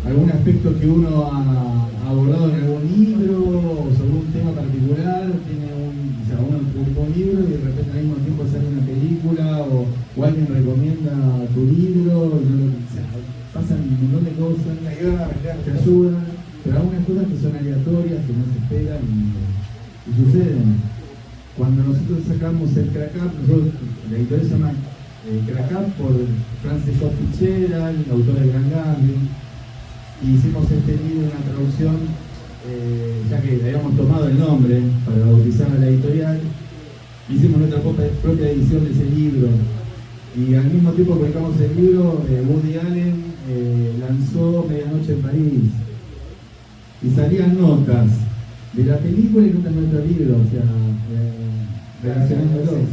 algún aspecto que uno ha abordado en algún libro o sobre un tema particular, uno publicó un libro y de repente al mismo tiempo sale una película o alguien recomienda tu libro, pasan un montón de cosas, te ayudan, pero algunas cosas que son aleatorias, que no se esperan y suceden. Cuando nosotros sacamos el Crack-Up, la editorial se llama Crack-Up por Frances Scott Fitzgerald, autor de Gran Gatsby, y hicimos este libro, una traducción, ya que le habíamos tomado el nombre para bautizar a la editorial, hicimos nuestra propia edición de ese libro, y al mismo tiempo que publicamos el libro, Woody Allen lanzó Medianoche en París, y salían notas de la película y notas de nuestro libro, o sea, relacionándolos.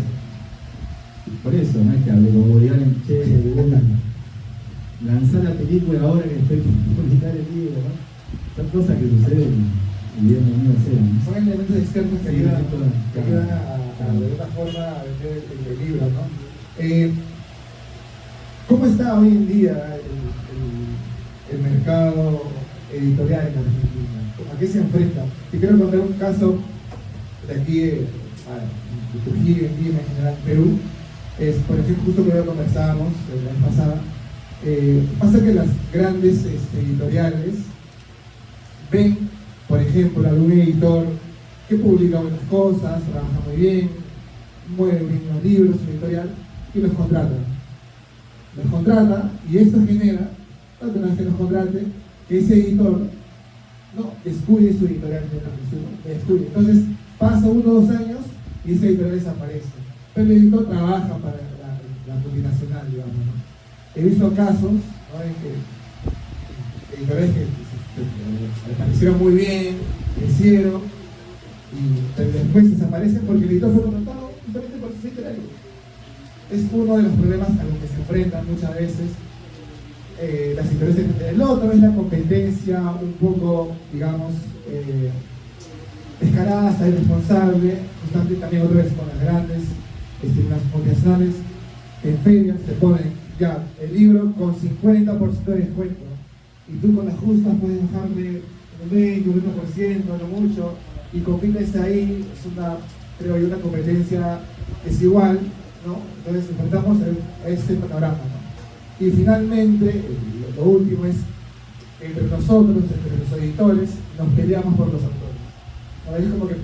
Por eso, no es que hable como Woody Allen, lanzar la película ahora que estoy por publicar el libro, ¿no? Son cosas que suceden y bien no sé. Son elementos externos que ayudan a de alguna forma a vender el libro, ¿no? ¿Cómo está hoy en día el mercado editorial en Argentina? ¿A qué se enfrenta? Te quiero contar un caso de aquí, de Trujillo, en general, Perú. Por ejemplo, justo que ya conversábamos la vez pasada, pasa que las grandes editoriales ven, por ejemplo, algún editor que publica buenas cosas, trabaja muy bien, mueve bien los libros, su editorial, y los contrata. Los contrata y esto genera, una vez que los contrate, que ese editor no descuide su editorial, descuide. Entonces pasa 1 o 2 años y ese editorial desaparece. Pero el editor trabaja para la multinacional, digamos, ¿no? He visto casos, ¿no?, en que editoriales que aparecieron muy bien, crecieron, pero después desaparecen porque el editor fue contratado simplemente por su literario. Es uno de los problemas a los que se enfrentan muchas veces las editoriales. El otro es la competencia un poco, digamos, descarada, irresponsable, justamente también otra vez con las grandes multinacionales. En ferias te ponen ya el libro con 50% de descuento y tú con las justas puedes bajarle un 20, un 1%, no mucho, y compites ahí. Es creo yo, una competencia desigual ¿no? Entonces enfrentamos a este panorama, ¿no? Y finalmente, lo último es, entre nosotros, entre los editores, nos peleamos por los autores. ¿No? Es como que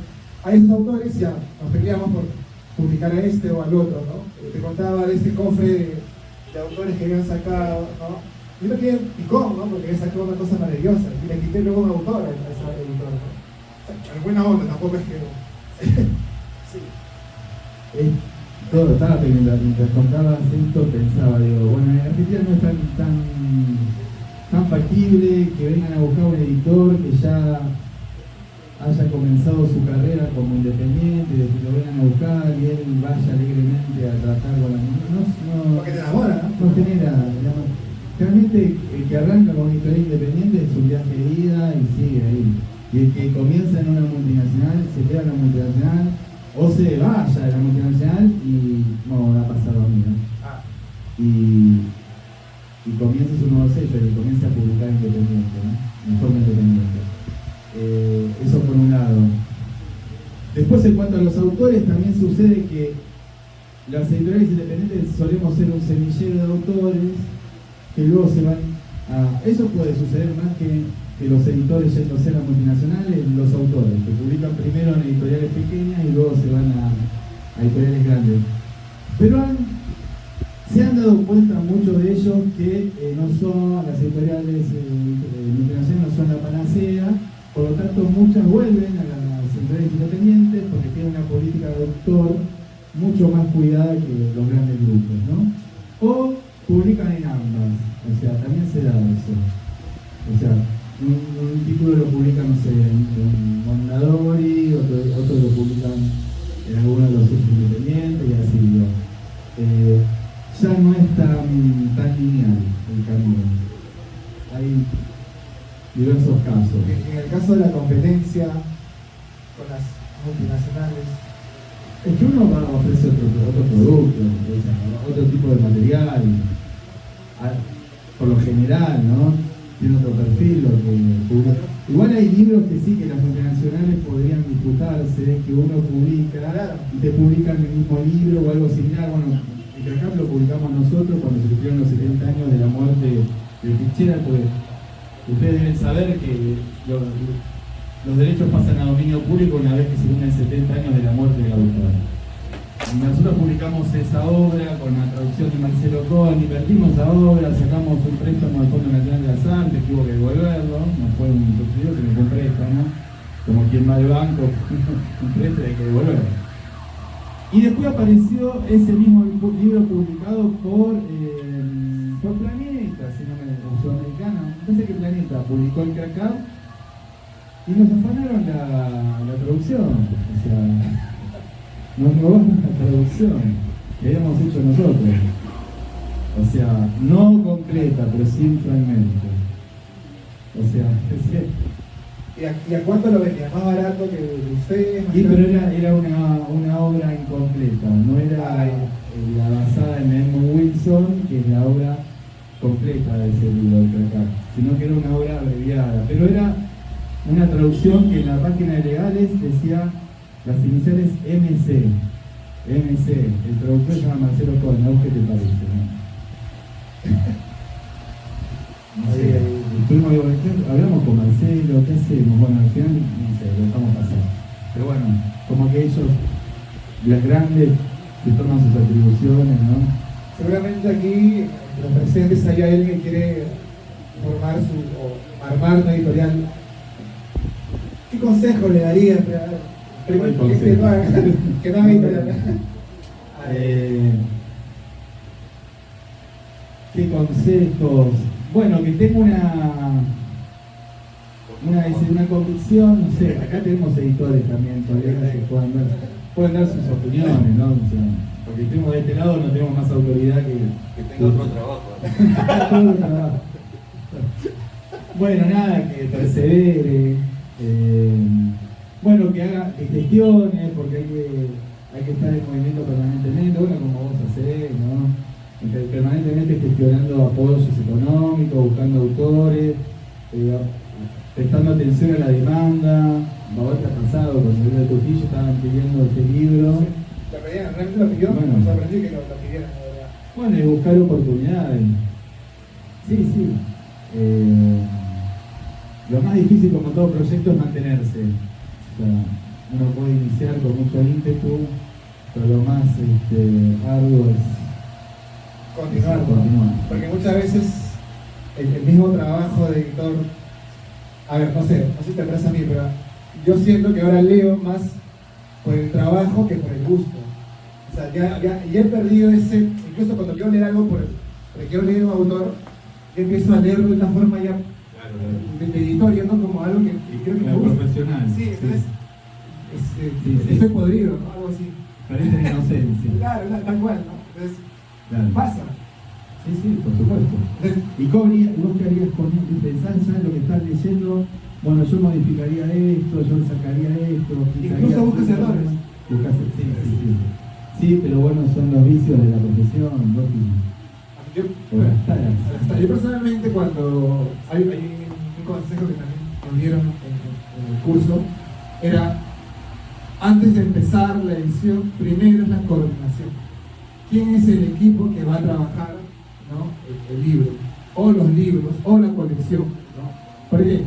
a esos autores ya nos peleamos por publicar a este o al otro, ¿no? Te contaba de este cofre de autores que habían sacado, ¿no? Yo me quedé picón, ¿no? Porque había sacado una cosa maravillosa y le quité luego un autor a esa editora, ¿no? O sea, en buena onda, tampoco es que... sí. Todo estaba pensando, mientras contabas esto pensaba, digo, bueno, en Argentina no es tan factible que vengan a buscar un editor que ya haya comenzado su carrera como independiente, de que lo vengan a buscar y él vaya alegremente a trabajar con la no, porque te enamora, ¿no? no genera, digamos, realmente el que arranca con una editorial independiente es un viaje de ida y sigue ahí. Y el que comienza en una multinacional se queda en la multinacional o se vaya de la multinacional y no va a pasar lo mismo. Y comienza su nuevo sello y comienza a publicar independiente, ¿no? En forma independiente. Eso por un lado. Después, en cuanto a los autores, también sucede que las editoriales independientes solemos ser un semillero de autores que luego se van a... Eso puede suceder más que los editores yéndose a las multinacionales, los autores, que publican primero en editoriales pequeñas y luego se van a editoriales grandes. Pero se han dado cuenta muchos de ellos que no son las editoriales multinacionales, no son la panacea, por lo tanto muchas vuelven a las editoriales independientes porque tienen una política de autor mucho más cuidada que los grandes grupos, ¿no? O publican en ambas, o sea, también se da eso. O sea, un título lo publican, no sé, en Mondadori, otro lo publican en alguno de los independientes y así, ¿no? Ya no es tan lineal el camino. Hay diversos casos. En el caso de la competencia con las multinacionales, Es que uno va a ofrecer otro producto, o sea, otro tipo de material, por lo general, ¿no? Tiene otro perfil, lo que publica. Igual hay libros que sí, que las multinacionales podrían disputarse, que uno publica y te publican el mismo libro o algo similar. Bueno, el acá lo publicamos nosotros cuando se cumplieron los 70 años de la muerte de Fitzgerald, porque ustedes deben saber que los derechos pasan a dominio público una vez que se cumplen 70 años de la muerte del autor. Y nosotros publicamos esa obra con la traducción de Marcelo Cohen, invertimos esa obra, sacamos un préstamo al Fondo Nacional de las Artes, tuvo que devolverlo, no fue un subsidio, sino que un préstamo, como quien va al banco, un préstamo hay que devolverlo. Y después apareció ese mismo libro publicado por Planeta, si no me equivoco, sudamericano. Entonces que Planeta publicó el Crack y nos afanaron la traducción. O sea, nos robaron la traducción que habíamos hecho nosotros. O sea, no completa, pero sin fragmentos. O sea, ¿y a cuánto lo vendía? ¿Más barato que ustedes? sí, pero era una obra incompleta, no era la basada en Edmund Wilson, que es la obra completa de ese libro, el Crack, sino que era una obra abreviada, pero era una traducción que en la página de legales decía las iniciales MC, el traductor se llama Marcelo Cohen, ¿a vos qué te parece? No sé, hablamos con Marcelo, ¿qué hacemos? Bueno, al final, no sé, lo dejamos pasar. Pero bueno, como que ellos, las grandes, se toman sus atribuciones, ¿no? Seguramente aquí, en los presentes, hay alguien que quiere formar o armar una editorial. ¿Qué consejo le daría? Primero, que no haga editorial. ¿Qué consejos? Bueno, que tenga una convicción, no sé, acá tenemos editores también, colegas que pueden dar sus opiniones, ¿no? O sea, porque estemos de este lado no tenemos más autoridad Que tenga otro trabajo. Bueno, nada, que persevere, bueno, que gestione, porque hay que estar en movimiento permanentemente, bueno, como vos hacés, ¿no? Permanentemente gestionando apoyos económicos, buscando autores, prestando atención a la demanda. Ahora está pasado, cuando el libro de Trujillo estaban pidiendo este libro Lo pedían, realmente lo pidió, Bueno. me sorprendió que lo pidieran, la verdad. Bueno, y buscar oportunidades. Sí, sí. Lo más difícil como todo proyecto es mantenerse. O sea, uno puede iniciar con mucho ímpetu, pero lo más arduo es Continuar, ¿no? continuar. Porque muchas veces el mismo trabajo de editor, a ver, no sé si te parece a mí, pero yo siento que ahora leo más por el trabajo que por el gusto. O sea, ya he perdido ese, incluso cuando quiero leer algo porque quiero leer un autor, yo empiezo a leerlo de una forma ya de editorio, ¿no? Como algo que quiero que me Como guste. profesional. Sí, entonces Sí, sí. estoy podrido, ¿no? Algo así. Parece inocencia. Claro, tal cual, ¿no? Entonces, Claro. pasa. Sí, sí, por supuesto. Entonces, ¿Y vos qué harías con él? ¿Pensás ya en lo que estás leyendo? Bueno, yo modificaría esto, yo sacaría esto. Incluso buscas errores. Sí, sí, sí. Sí, pero bueno, son los vicios de la profesión, ¿no? yo, O las taras. hasta yo personalmente, cuando hay un consejo que también nos dieron en el curso, era antes de empezar la edición, primero es la coordinación. ¿Quién es el equipo que va a trabajar, ¿no? el libro, o los libros, o la colección? ¿No? Porque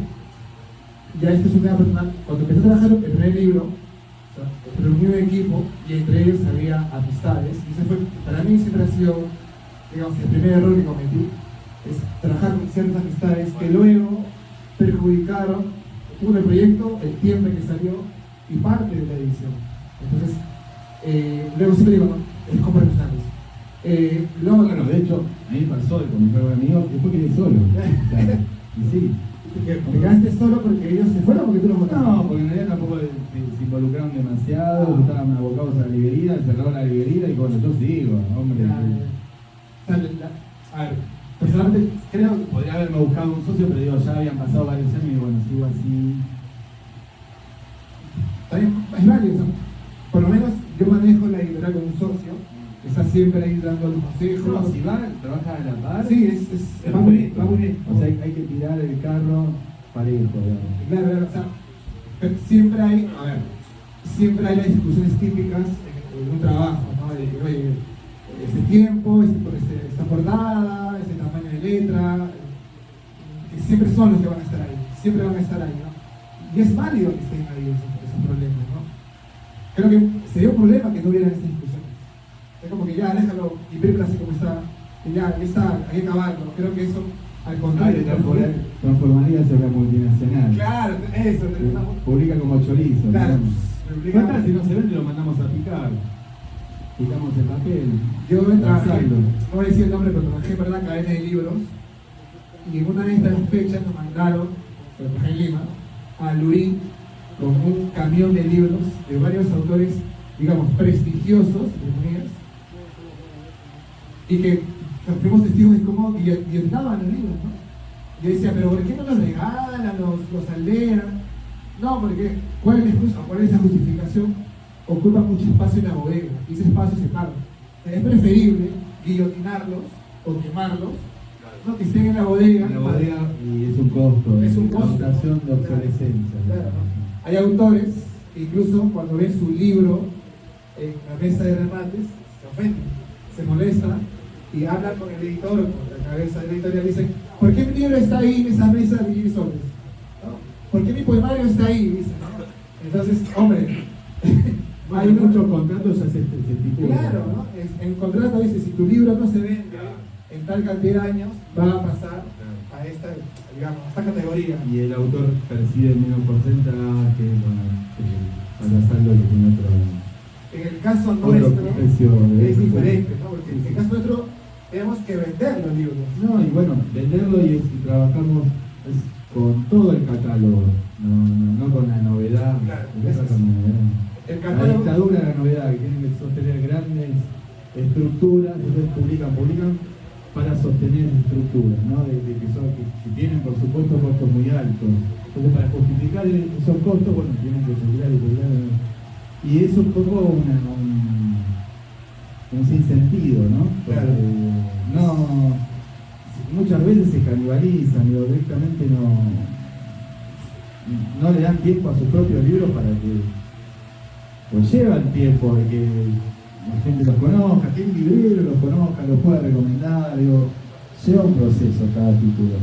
ya esto es un tema personal. Cuando empecé a trabajar el primer libro, o sea, reuní un equipo y entre ellos había amistades. Y ese fue, para mí siempre ha sido, digamos, el primer error que cometí, es trabajar con ciertas amistades que luego perjudicaron uno el proyecto, el tiempo en que salió y parte de la edición. Entonces, luego siempre digo, ¿no? Es con profesionales. Luego, Bueno, de hecho, a mí me pasó de con mi nuevo amigo, después quedé solo. O sea, y sí. ¿te quedaste solo porque ellos se fueron o porque tú los votaste? No, porque en realidad tampoco se involucraron demasiado, estaban abocados a la librería, cerraron la librería y bueno, yo sigo, hombre. A ver, personalmente creo que Podría haberme buscado un socio, pero digo, ya habían pasado varios años y bueno, sigo así. también es válido. O sea, por lo menos yo manejo la editorial con un socio que está siempre ahí dando los consejos. No, si va, trabaja a la par. Sí, va muy bien, va muy bien. O sea, hay que tirar el carro parejo, digamos. Claro, o sea, pero siempre hay, a ver, siempre hay las discusiones típicas en un trabajo, ¿no? De, oye, este tiempo, esta portada, este tamaño de letra, que siempre son los que van a estar ahí, siempre van a estar ahí, ¿no? Y es válido que estén ahí esos problemas, ¿no? Creo que sería un problema que no hubieran estas discusiones. Es como que ya, déjalo, imprime así como está, y ya está, hay que acabarlo. Creo que eso, al contrario, Transformaría hacia la multinacional. claro, eso, Publica como chorizo. claro, ¿Qué tal si no se vende lo mandamos a picar? Picamos el papel. yo trabajé, Lanzarlo. no voy a decir el nombre, pero trabajé para una cadena de libros y en una de estas fechas nos mandaron, que trabajé en Lima, a Lurín con un camión de libros de varios autores, digamos, prestigiosos, entre comillas, y que fuimos testigos de cómo guillotaban los libros, ¿no? Yo decía, pero ¿por qué no los regalan, los aldean? No, porque ¿cuál es la excusa? ¿Cuál es la justificación? Ocupa mucho espacio en la bodega y ese espacio se paga. Es preferible guillotinarlos o quemarlos, ¿no? Que estén en la bodega. En la bodega y es un costo. Es un costo. Reputación de obsolescencia. Claro, ¿no? Hay autores que incluso cuando ven su libro en la mesa de remates, se ofenden, se molestan y hablan con el editor, con la cabeza de la editorial y dicen, ¿por qué mi libro está ahí en esa mesa de 10 soles? ¿No? ¿Por qué mi poemario está ahí? Dicen, ¿no? Entonces, hombre, Hay muchos contratos ya se estipulan. claro, ¿no? En contrato dice, si tu libro no se vende en tal cantidad de años, va a pasar a esta, digamos, a esta categoría. Y el autor percibe el mismo porcentaje, bueno, pasando que tiene otro. En el caso Otro nuestro precio de es eso. diferente, ¿no? Porque en el caso nuestro tenemos que vender los libros. No, y bueno, venderlo y trabajamos con todo el catálogo, no con la novedad. Claro, Esa eso es la novedad. El La catálogo, dictadura de la novedad, que tienen que sostener grandes estructuras, entonces publican para sostener estructuras, ¿no? Que tienen por supuesto costos muy altos. Entonces para justificar esos costos, bueno, tienen que publicar. Y es un poco un sinsentido, ¿no? Porque Claro. muchas veces se canibalizan, digo, directamente no le dan tiempo a sus propios libros para que pues lleva el tiempo de que la gente los conozca, que el librero los conozca, los pueda recomendar, digo, lleva un proceso cada título.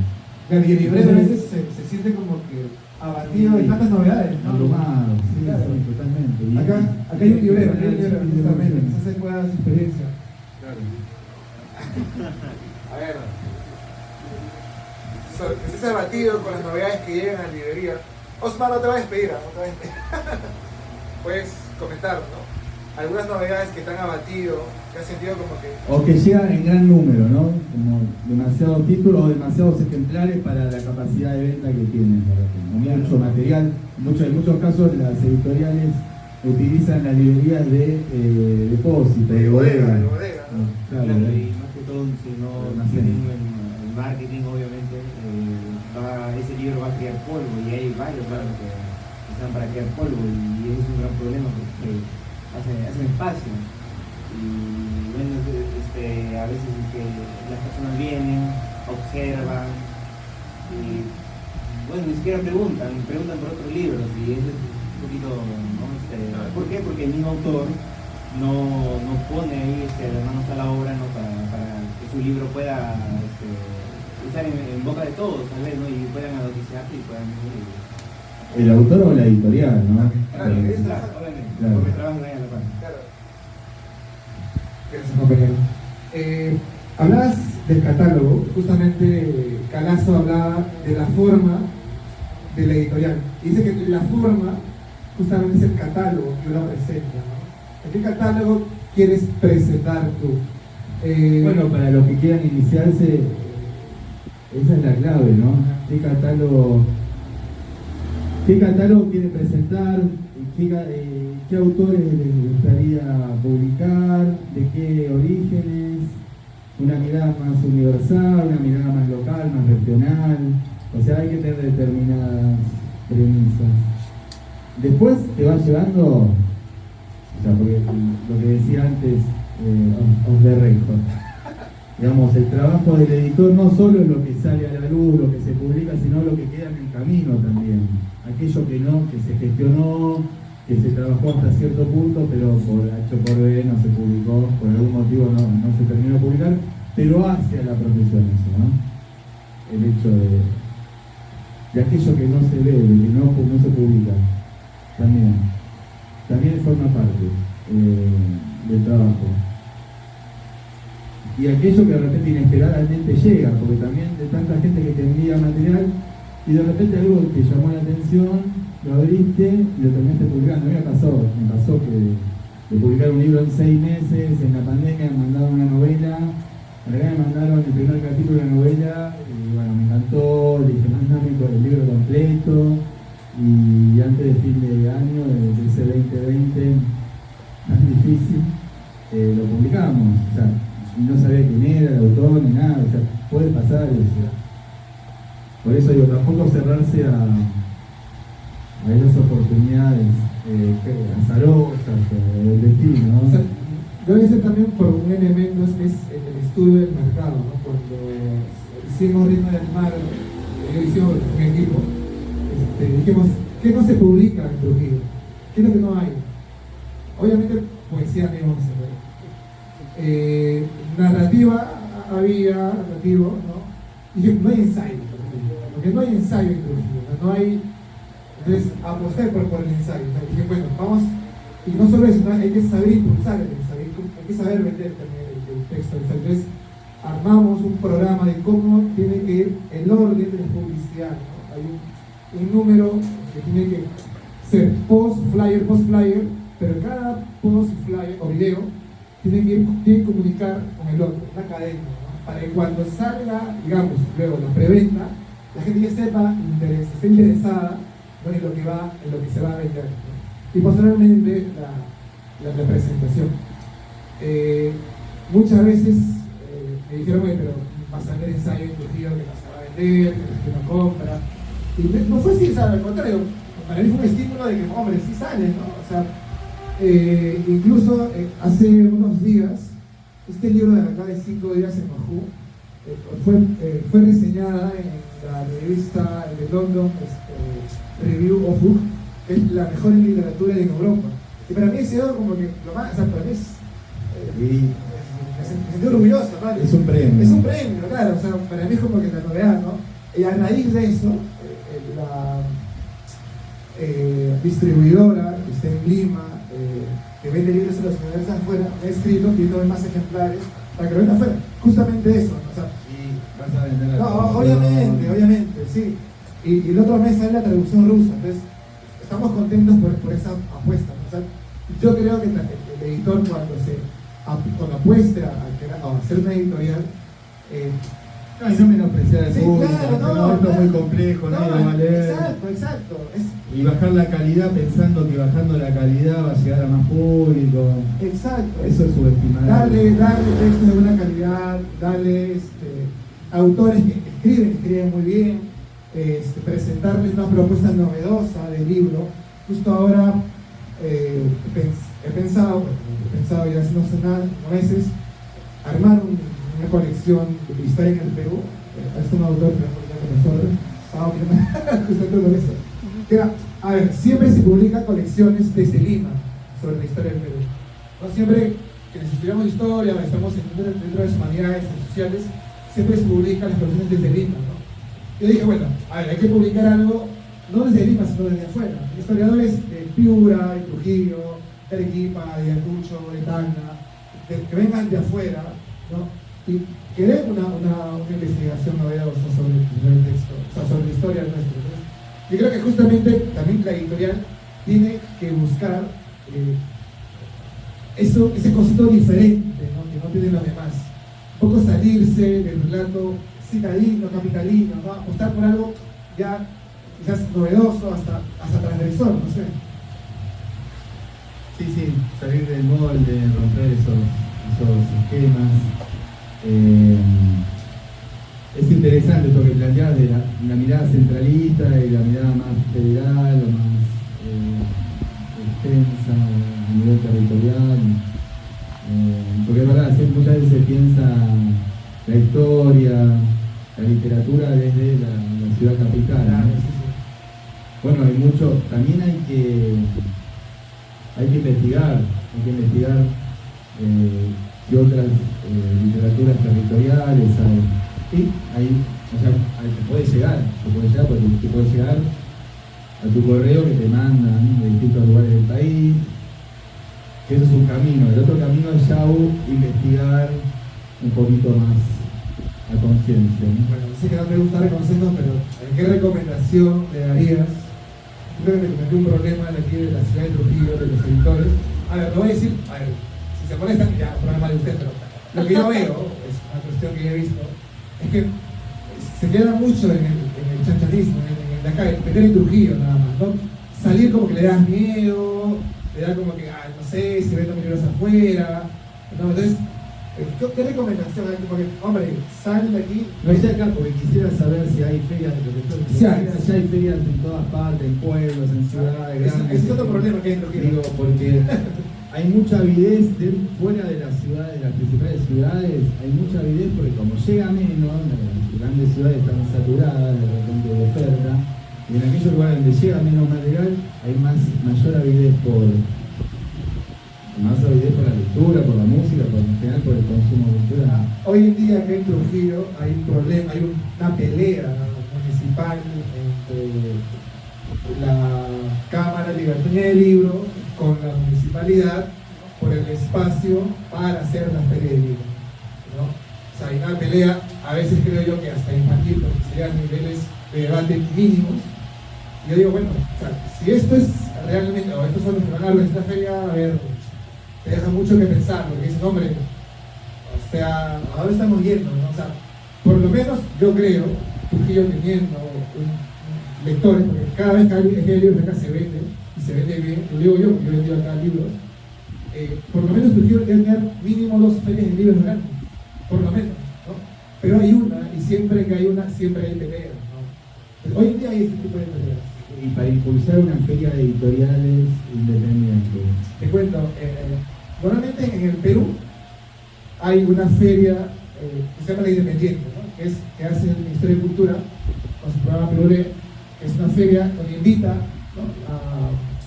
Claro, y el librero a veces se siente como que abatido de tantas novedades, ¿no? Abrumado, sí, Claro. sí, totalmente. Y- Acá hay un librero, Sí, justamente, sí. quizás se pueda dar su experiencia. A ver. Que estés abatido con las novedades que llegan a la librería. Osmar, no te vas a despedir, no te vas a despedir. Puedes comentar, ¿no? Algunas novedades que te han abatido, que has sentido como que. O que llegan en gran número, ¿no? Como demasiados títulos o demasiados ejemplares para la capacidad de venta que tienen. Mucho material. En muchos casos las editoriales utilizan las librerías de depósito, de bodega. Claro, Claro, y más que todo, si no tienen el marketing, obviamente, ese libro va a crear polvo, y hay varios libros que están para crear polvo, y ese es un gran problema porque hacen espacio. Y bueno, a veces que las personas vienen, observan, y bueno, ni siquiera preguntan por otros libros, y eso es un poquito, ¿no? ¿Por qué? Porque el mismo autor no pone ahí las manos a la obra, ¿no? para que su libro pueda estar en boca de todos, tal vez, ¿no? Y puedan noticiarse y puedan El autor o la editorial, ¿no? Claro, obviamente, Claro. porque trabajan ahí a la par. Claro. Gracias, compañero. Hablabas del catálogo, justamente Calazo hablaba de la forma de la editorial. Y dice que la forma justamente es el catálogo que uno presenta, ¿no? ¿En qué catálogo quieres presentar tú? Bueno, para los que quieran iniciarse, esa es la clave, ¿no? ¿Qué catálogo quiere presentar? ¿Qué autores les gustaría publicar? ¿De qué orígenes? Una mirada más universal, una mirada más local, más regional. O sea, hay que tener determinadas premisas. Después te va llevando, o sea, porque lo que decía antes, off the record. Digamos, el trabajo del editor no solo es lo que sale a la luz, lo que se publica, sino lo que queda en el camino también. Aquello que se gestionó, que se trabajó hasta cierto punto, pero por H por B no se publicó, por algún motivo no se terminó de publicar, pero hace a la profesión eso, ¿no? El hecho de aquello que no se ve, de que no se publica, también forma parte del trabajo. Y aquello que de repente inesperadamente llega, porque también de tanta gente que te envía material y de repente algo te llamó la atención, lo abriste y lo terminaste publicando. A mí me pasó que de publicar un libro en 6 meses, en la pandemia me mandaron una novela, me mandaron el primer capítulo de la novela y bueno, me encantó, le dije, mándame con el libro completo y antes de fin de año, de ese 2020 tan difícil, lo publicamos. O sea, y no sabía quién era el autor ni nada, o sea, puede pasar, o sea, por eso digo, tampoco cerrarse a esas oportunidades azarosas del destino, ¿no? O sea, debe ser también por un elemento que es el estudio del mercado, ¿no? Cuando hicimos Ritmo del Mar, hicimos un equipo, dijimos, ¿qué no se publica en Trujillo? ¿Qué es lo que no hay? Obviamente poesía no íbamos a hacer. Narrativa narrativo, ¿no? Dije, no hay ensayo, porque no hay ensayo en Trujillo, no hay. Entonces aposté por el ensayo. O sea, dije, bueno, vamos, y no solo eso, ¿no? Hay que saber impulsar el ensayo, hay que saber vender también el texto. Entonces armamos un programa de cómo tiene que ir el orden de la publicidad, ¿no? Hay un número que tiene que ser post-flyer, pero cada post-flyer o video tiene que comunicar con el otro, la cadena, ¿no? Para que cuando salga, digamos, luego la preventa, la gente ya sepa, esté interesada, ¿no? en lo que se va a vender, ¿no? Y posteriormente la presentación. Muchas veces me dijeron, pero vas a ver ensayo en Trujillo que no se va a vender, que no compra. Y no fue así, o sea, al contrario, para mí fue un estímulo de que, hombre, sí sale, ¿no? O sea, incluso hace unos días, este libro de acá de 5 días en Majú fue reseñada en la revista de London, Review of Book, que es la mejor en literatura en Europa. Y para mí ha sido como que lo más, o sea, para mí es, Y me sentí orgulloso, ¿no? es un premio. Es un premio, claro, o sea, para mí es como que la novedad, ¿no? Y a raíz de eso, la distribuidora que está en Lima, que vende libros en las universidades afuera, me ha escrito pidiendo más ejemplares para que lo venda afuera. Justamente eso, ¿no? O sea, Y vas a vender la no, traducción. obviamente, sí. Y el otro mes sale la traducción rusa, entonces estamos contentos por esa apuesta, ¿no? O sea, yo creo que el editor cuando apueste a hacer una editorial, No, y no menospreciar al sí, público, claro, no, esto es muy complejo, nadie lo va a leer. Exacto. Y bajar la calidad pensando que bajando la calidad va a llegar a más público. Exacto. Eso es subestimar. Darle textos de buena calidad, darle autores que escriben muy bien, presentarles una propuesta novedosa de libro. Justo ahora he pensado ya hace unos meses, armar una colección de historia en el Perú. Es un autor que nosotros estaba justo con eso. A ver, siempre se publican colecciones desde Lima sobre la historia del Perú. ¿No? Siempre que estudiamos historia, estamos dentro de las humanidades sociales, siempre se publican las colecciones desde Lima, ¿no? Yo dije, bueno, a ver, hay que publicar algo no desde Lima, sino desde afuera. Historiadores de Piura, de Trujillo, de Arequipa, de Ayacucho, de Tacna, que vengan de afuera, ¿no? Y que den una investigación novedosa sobre el texto, o sea, sobre la historia nuestra. Entonces, yo creo que justamente también la editorial tiene que buscar ese concepto diferente, ¿no? Que no tienen los demás. Un poco salirse del relato citadino, capitalino, ¿no? Apostar por algo ya quizás novedoso, hasta transgresor, no sé. Sí, salir del molde, romper esos esquemas. Es interesante esto que planteas de la mirada centralista y la mirada más federal o más extensa a nivel territorial. Porque es verdad, muchas veces se piensa la historia, la literatura desde la ciudad capital, ¿no? Bueno, también hay que investigar qué otras literaturas territoriales hay. Sí, te puede llegar porque te puede llegar a tu correo que te mandan de distintos lugares del país, que eso es un camino. El otro camino es ya investigar un poquito más a conciencia, ¿no? Bueno, sé que no te gusta dar consejos, pero ¿qué recomendación le darías? Yo creo que te comenté un problema de aquí de la ciudad de Trujillo, de los editores. A ver, lo voy a decir, si se molestan, ya, problema de usted, pero lo que yo veo, es una cuestión que yo he visto, es que se queda mucho en el chanchanismo, en la calle, meter en Trujillo nada más, ¿no? Salir como que le das miedo, le da como que, no sé, si venden libros afuera, ¿no? Entonces, ¿qué recomendación hay? Como que, hombre, sal de aquí. No sé acá porque quisiera saber si hay ferias de profesores. Sí hay. Ya hay ferias en todas partes, en pueblos, en ciudades grandes. Ese es otro problema que hay en Trujillo. Digo, porque hay mucha avidez fuera de las ciudades, de las principales ciudades, hay mucha avidez porque como llega menos, las grandes ciudades están saturadas de repente de oferta, y en aquellos lugares donde llega menos material hay mayor avidez por la lectura, por la música, en general por el consumo cultural. Hoy en día acá en Trujillo hay un problema, hay una pelea municipal entre la Cámara Libertaria del Libro con la municipalidad por el espacio para hacer la feria de libro, ¿no? O sea, hay una pelea, a veces creo yo que hasta infantil, porque serían niveles de debate mínimos. Y yo digo, bueno, o sea, si esto es realmente, o estos son los que van a organizar esta feria, a ver, te deja mucho que pensar, porque dices, hombre, o sea, ¿a dónde estamos yendo, no? O sea, por lo menos yo creo, Trujillo teniendo lectores, porque cada vez que hay libros acá se vende, y se vende bien, lo digo yo, porque yo he vendido acá libros, por lo menos Trujillo debe tener mínimo 2 ferias de libros al año, por lo menos, ¿no? Pero hay una, y siempre que hay una, siempre hay peleas, ¿no? Hoy en día hay este tipo de peleas. Y para impulsar una feria de editoriales independientes. Te cuento, normalmente en el Perú hay una feria que se llama La Independiente, ¿no? que hace el Ministerio de Cultura con su programa Perú, que es una feria donde invita, ¿no?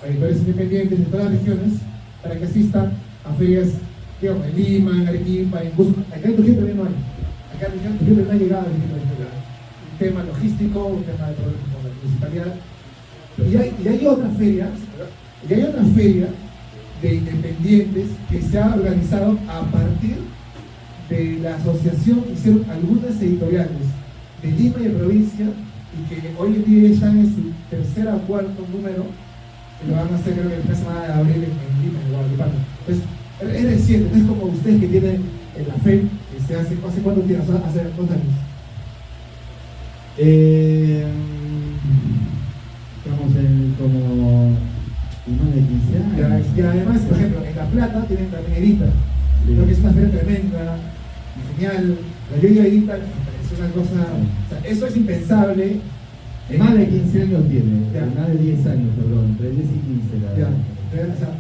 a editores independientes de todas las regiones para que asistan a ferias, digamos, en Lima, en Arequipa, en Cusco. Acá en Trujillo todavía no hay. Acá en Trujillo no ha llegado el libro editorial. Un tema logístico, un tema de problemas con la municipalidad. Y hay otra feria de independientes que se ha organizado a partir de la asociación que hicieron algunas editoriales de Lima y de provincia y que hoy en día están en su tercera o cuarto número y lo van a hacer creo que la semana de abril en Lima, en Guadalajara. Entonces, es reciente, no es como ustedes que tienen la fe que se hace cuánto tiempo, hace 2 años. Estamos en como más de 15 años. Y además, por ejemplo, en La Plata tienen también Edita. Sí. Creo que es una feria tremenda, genial. La Yoyo Edita es una cosa. O sea, eso es impensable. Más de 15 años tiene, Ya. más de 10 años, perdón, entre 10 y 15 la Ya, verdad. o sea,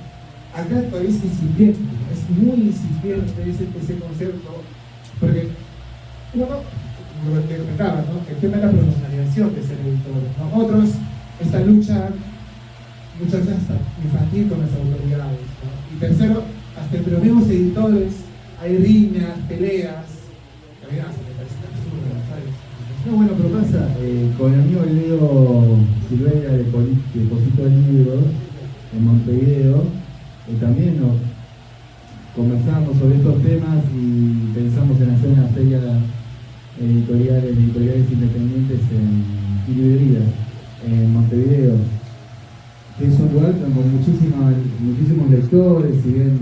acá todavía es incipiente, es muy incipiente ese concepto, porque uno, como te comentaba, ¿no? El tema de la profesionalización de ser editor, ¿no? Otros, esta lucha muchas veces hasta infantil con las autoridades, ¿no? Y tercero, hasta entre los mismos editores hay riñas, peleas, que a mí me parece absurdo, ¿sabes? No, bueno, pero pasa, con el amigo Leo Silveira de Deposito de Libros en Montevideo, también nos conversábamos sobre estos temas y pensamos en hacer una feria editoriales independientes en librerías en Montevideo, que es un lugar con muchísimos lectores, si bien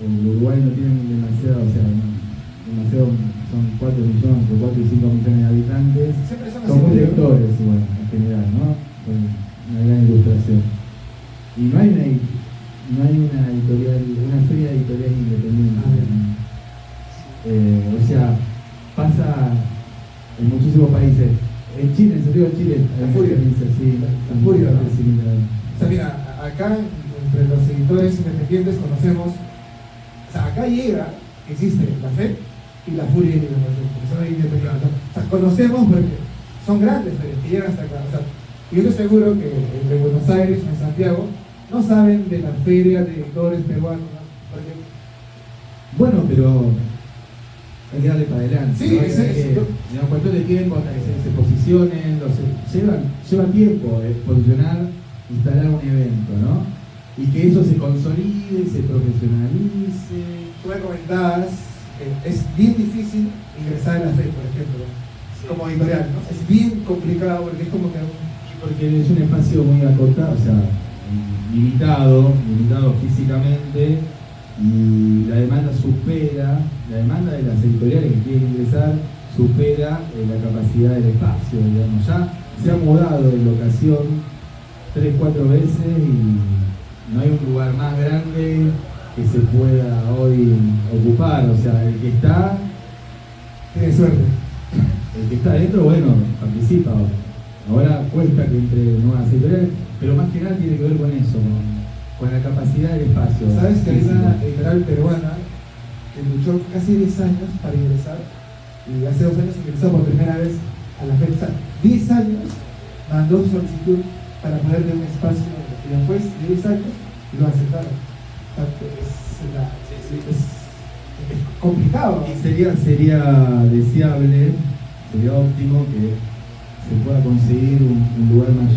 en Uruguay no tienen demasiado, son 4 millones, o 4 y 5 millones de habitantes, Siempre son son muy así, lectores, bueno, en general, ¿no? Con una gran ilustración. Y no hay una editorial, una feria de editoriales independientes. ¿No? O sea, pasa en muchísimos países. En Chile, en sentido de Chile, La Furia. Sí, La Furia, ¿no? sí, O sea, mira, acá entre los editores independientes conocemos, o sea, acá existe la FED y la Furia de porque son independientes. O sea, conocemos porque son grandes ferias que llegan hasta acá. O sea, y yo estoy seguro que en Buenos Aires o en Santiago no saben de la feria de editores peruanos, ¿no? Porque, bueno, pero hay que darle para adelante. Sí, ¿no? es eso. Digamos, cuestión de tiempo hasta que se posicionen, lleva tiempo posicionar, instalar un evento, ¿no? Y que eso se consolide, se profesionalice. tú me comentabas, es bien difícil ingresar a la FED, por ejemplo, como editorial, ¿no? Es bien complicado porque es como que Porque es un espacio muy acotado, o sea, limitado físicamente, y la demanda de las editoriales que quieren ingresar supera la capacidad del espacio, digamos. Ya se ha mudado de locación 3-4 veces y no hay un lugar más grande que se pueda hoy ocupar, o sea, el que está adentro, bueno, participa. Ahora cuesta que entre nuevas editoriales, pero más que nada tiene que ver con eso, con la capacidad del espacio. sabes que hay físico. una editorial peruana que luchó casi 10 años para ingresar y hace 2 años ingresó por primera vez a la FED. O sea, 10 años mandó su solicitud para poder tener un espacio y después de 10 años lo aceptaron. O sea, es complicado. Y sería deseable, sería óptimo que se pueda conseguir un lugar más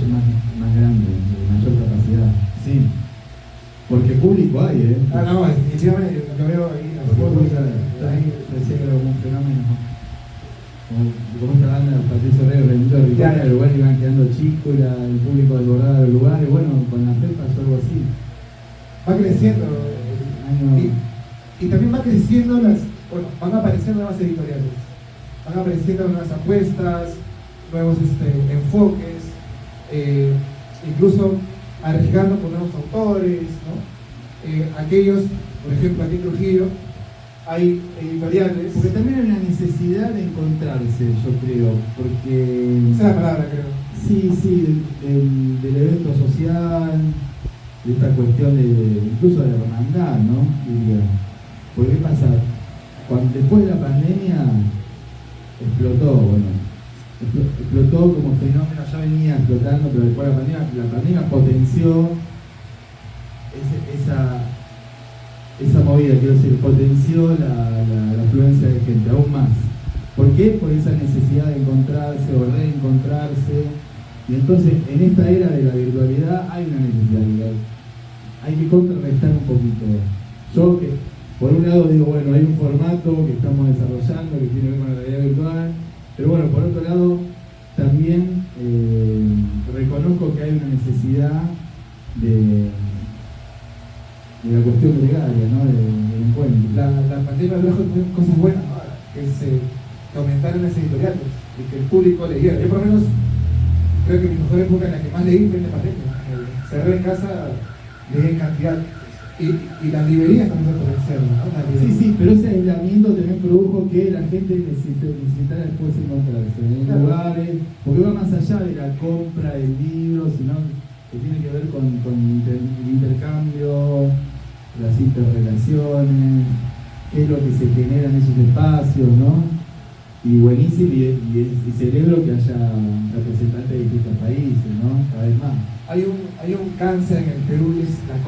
grande, de mayor capacidad. Sí. Porque público hay, ¿eh? No, definitivamente lo veo ahí. Porque público hay, recién era como un fenómeno. Como esta banda, Patricio Herrero, Raimundo Ricardo, el lugar iban quedando chicos y el público desbordado del lugar, y bueno, con la FED pasó algo así. Va creciendo. Y también va creciendo van apareciendo nuevas editoriales, van apareciendo nuevas apuestas, nuevos enfoques, incluso arriesgando con nuevos autores, ¿no? Aquellos, por ejemplo, aquí en Trujillo, hay editoriales. Porque también hay una necesidad de encontrarse, yo creo, porque... Esa es la palabra, creo. Sí, del evento social, de esta cuestión incluso de la hermandad, ¿no? Diría. Porque ¿qué pasa? Después de la pandemia explotó, bueno, explotó como fenómeno, ya venía explotando, pero después la pandemia potenció esa movida, quiero decir, potenció la afluencia de gente aún más. ¿Por qué? Por esa necesidad de encontrarse o reencontrarse. Y entonces, en esta era de la virtualidad hay una necesidad. Hay que contrarrestar un poquito. Yo, que por un lado digo, bueno, hay un formato que estamos desarrollando que tiene que ver con la realidad virtual, pero bueno, por otro lado, también reconozco que hay una necesidad de la cuestión gregaria, ¿no? Del encuentro. La pandemia trajo también cosas buenas, ¿no? Que aumentaron las editoriales y que el público leyera. Yo por lo menos creo que mi mejor época en la que más leí fue en la pandemia. Cerré en casa, leí en cantidad. Y las librerías también se potenciaron, ¿no? Sí, pero ese aislamiento también produjo que la gente necesitara después encontrarse en lugares, porque va más allá de la compra del libro, sino que tiene que ver con el intercambio, las interrelaciones, qué es lo que se genera en esos espacios, ¿no? Y buenísimo, y celebro que haya representantes de distintos países, ¿no? Cada vez más. Hay un cáncer en el Perú y es la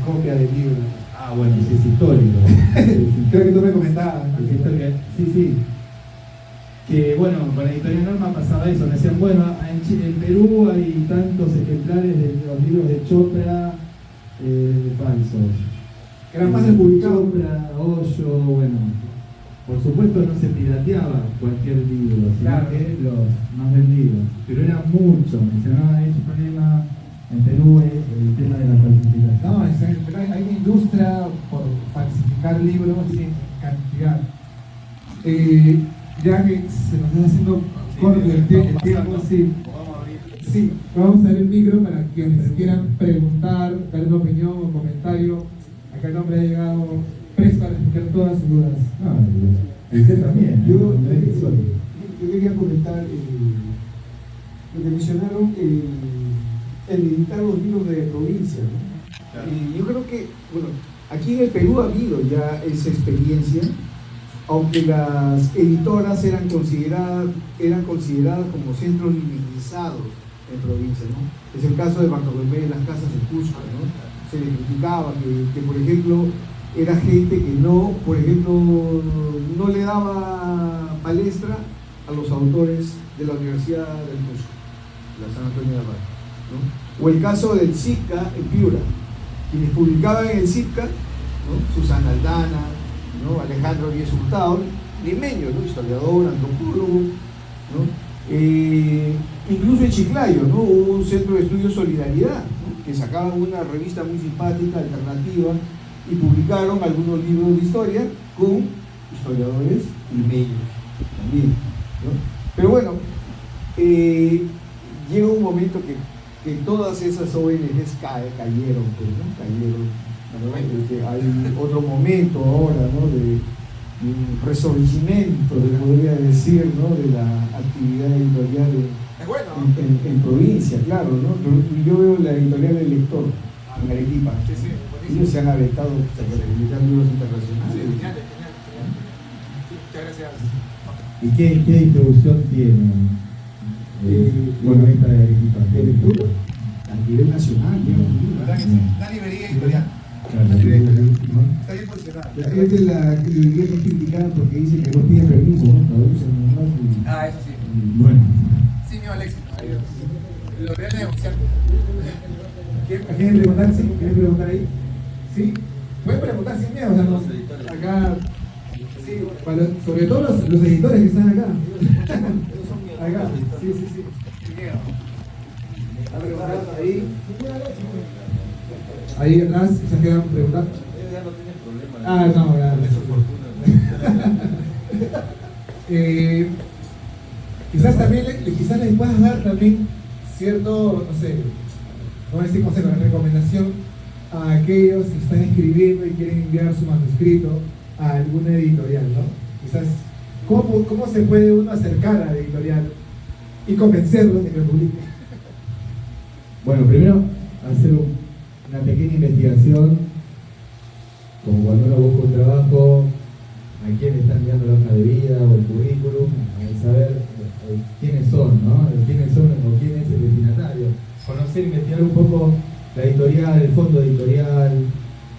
copia del libro. Ah, bueno, ese es histórico. Creo que tú me comentabas, ¿no? Sí. Que bueno, con la editorial Norma pasaba eso, me decían, bueno, en Perú hay tantos ejemplares de los libros de Chopra falsos. Eran más publicados. Chopra, Hoyo, bueno. Por supuesto no se pirateaba cualquier libro, sino claro, que los más vendidos. Pero era mucho, me decían, no, hay un problema en Perú el tema de la falsificación. No, hay una industria por falsificar libros sin cantidad. Ya que se nos está haciendo corto el tiempo, sí, vamos a abrir el micro para quienes quieran preguntar, dar una opinión o comentario. Acá el hombre ha llegado presto a responder todas sus dudas. Usted también. Yo quería comentar lo que mencionaron, el editar los libros de provincia, ¿no? Claro. Y yo creo que, bueno, aquí en el Perú ha habido ya esa experiencia, aunque las editoras eran consideradas como centros limitados en provincia, ¿no? Es el caso de Bartolomé de las Casas en Cusco, ¿no? Se le criticaba que, por ejemplo, era gente que por ejemplo, no le daba palestra a los autores de la Universidad del Cusco, la San Antonio de Abad, ¿no? O el caso del CIPCA en Piura, quienes publicaban en el CIPCA, ¿no? Susana Aldana, ¿no? Alejandro Díez Hurtado, limeño, ¿no? Historiador, antropólogo, ¿no? Incluso en Chiclayo, ¿no? Hubo un centro de estudios Solidaridad, ¿no? Que sacaban una revista muy simpática, alternativa, y publicaron algunos libros de historia con historiadores limeños también, ¿no? Pero bueno, llega un momento que todas esas ONGs cayeron, pues, ¿no? Cayeron. Hay otro momento ahora, ¿no? De un resurgimiento, podría decir, ¿no? De la actividad editorial en provincia, claro, ¿no? Yo veo la editorial del Lector en Arequipa. Sí, ellos se han aventado a publicar libros internacionales. Sí, genial. Muchas gracias. ¿Y qué distribución tiene? Bueno, esta de Arequipa. De lectura, a nivel nacional, ¿Verdad que sí? Una librería editorial. Claro, Está bien posicionada. es de la librería que es criticada porque dice que no pide permiso, ¿no? Traducen nomás y- Eso sí. Bueno. Sí, mío, al éxito. Lo real es negociar. ¿Quieren preguntar? Sí, ¿quieren preguntar ahí? Sí, pueden preguntar sin miedo. O sea, acá, sí, sobre todo los editores que están acá. Acá, sí. Sin miedo. A preguntar ahí. Ahí atrás, se quedan preguntando. Ya no tienen problema. No, ya. Eso es fortuna. Quizás también quizás les puedas dar también cierto, no sé, no voy a decir consejo, la recomendación a aquellos que están escribiendo y quieren enviar su manuscrito a alguna editorial, ¿no? Quizás, ¿cómo se puede uno acercar a la editorial y convencerlos de que lo publique? Bueno, primero hacer una pequeña investigación, como cuando uno busca un trabajo, a quién le están enviando la hoja de vida o el currículum, a saber quiénes son, ¿no? Quiénes son o quién es el destinatario. Conocer, investigar un poco la editorial, el fondo editorial,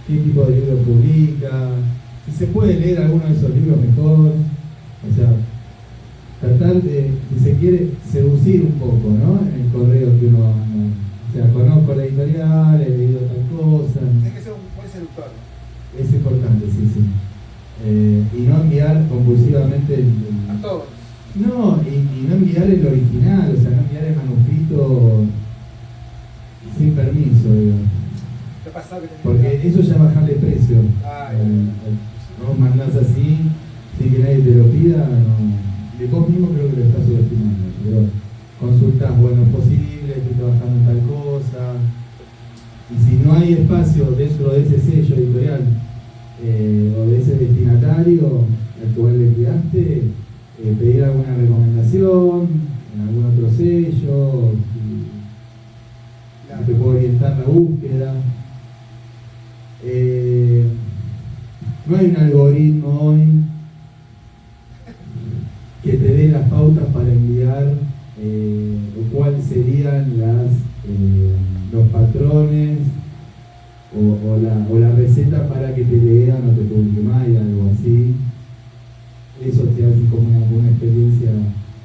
qué tipo de libros publica, si se puede leer alguno de esos libros mejor, o sea, tratar de, si se quiere, seducir un poco, ¿no? En el correo que uno manda. O sea, conozco la editorial, he leído tal cosa. Tiene que ser un buen seductor, ¿no? Es importante, sí. Y no enviar compulsivamente A todos. No, y no enviar el original, o sea, no enviar el manuscrito sin permiso, digamos. ¿Te ha pasado que te Porque eso ya bajarle precio. No mandás así, sin que nadie te lo pida, no. De vos mismo creo que lo estás subestimando, pero consultás, bueno, es posible, estoy trabajando en tal cosa, y si no hay espacio dentro de ese sello editorial o de ese destinatario al cual le enviaste, pedir alguna recomendación en algún otro sello, si te puedo orientar la búsqueda. No hay un algoritmo hoy que te dé las pautas para enviar o cuáles serían los patrones o la receta para que te lean o te publiquen más, algo así. Eso te hace como una experiencia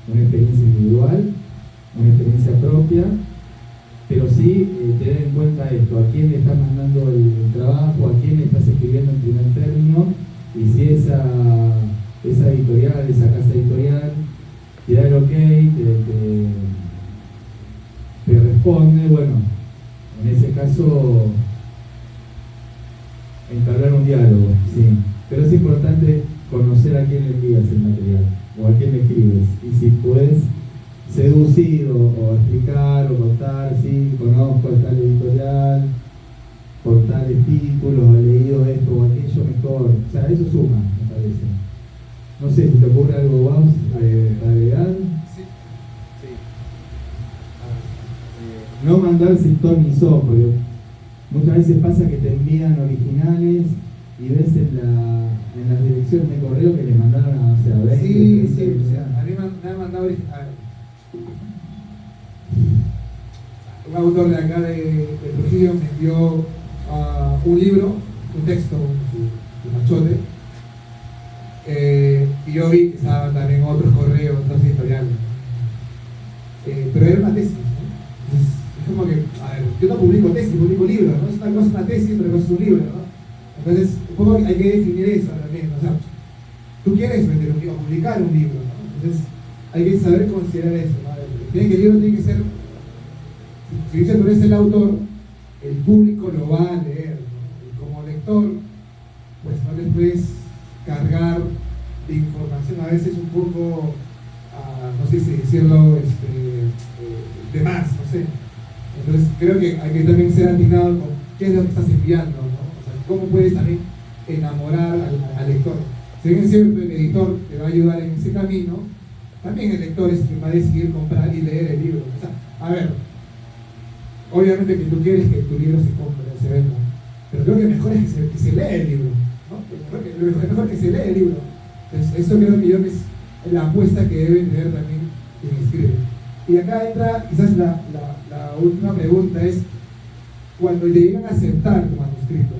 individual, una experiencia propia, pero sí tener en cuenta esto, a quién le estás mandando el trabajo, a quién le estás escribiendo en primer término, y si esa editorial, esa casa editorial, te da el ok, te responde, bueno, en ese caso entablar un diálogo, sí, pero es importante conocer a quién le envías el material o a quién le escribes, y si puedes seducir o explicar o contar, sí, conozco a tal editorial por tales títulos, he leído esto o aquello, mejor, o sea, eso suma, me parece. No sé si te ocurre algo más para agregar. Sí. No mandar sin ton ni son, porque muchas veces pasa que te envían originales y ves en las direcciones de correo que le mandaron a, o sea, 20, Sí, 30, o sea, a mí me han mandado un autor de acá de Trujillo me envió un libro, un texto, un machote, y yo vi que estaban también otros correos, otros editoriales, pero era una tesis, ¿no? Entonces, es como que, a ver, yo no publico tesis, publico libros, ¿no? Una cosa es una tesis, otra cosa es un libro, ¿no? Entonces, un poco hay que definir eso también, o sea, tú quieres vender un libro, publicar un libro, ¿no? Entonces, hay que saber considerar eso, ¿no? El libro tiene que ser, si dice tú eres el autor, el público lo va a leer, ¿no? Y como lector, pues no les puedes cargar de información a veces un poco, no sé si decirlo, de más, no sé. Entonces creo que hay que también ser atinado con qué es lo que estás enviando, ¿no? O sea, cómo puedes también enamorar al lector. Si bien es cierto, el editor te va a ayudar en ese camino, también el lector es quien va a decidir comprar y leer el libro. O sea, a ver, obviamente que tú quieres que tu libro se compre, se venda, pero creo que mejor es que se lea el libro, ¿no? Es mejor que se lea el libro. Entonces, eso creo que yo que es la apuesta que deben tener también quien escribe. Y acá entra quizás la última pregunta, es cuando te llegan a aceptar tu manuscrito,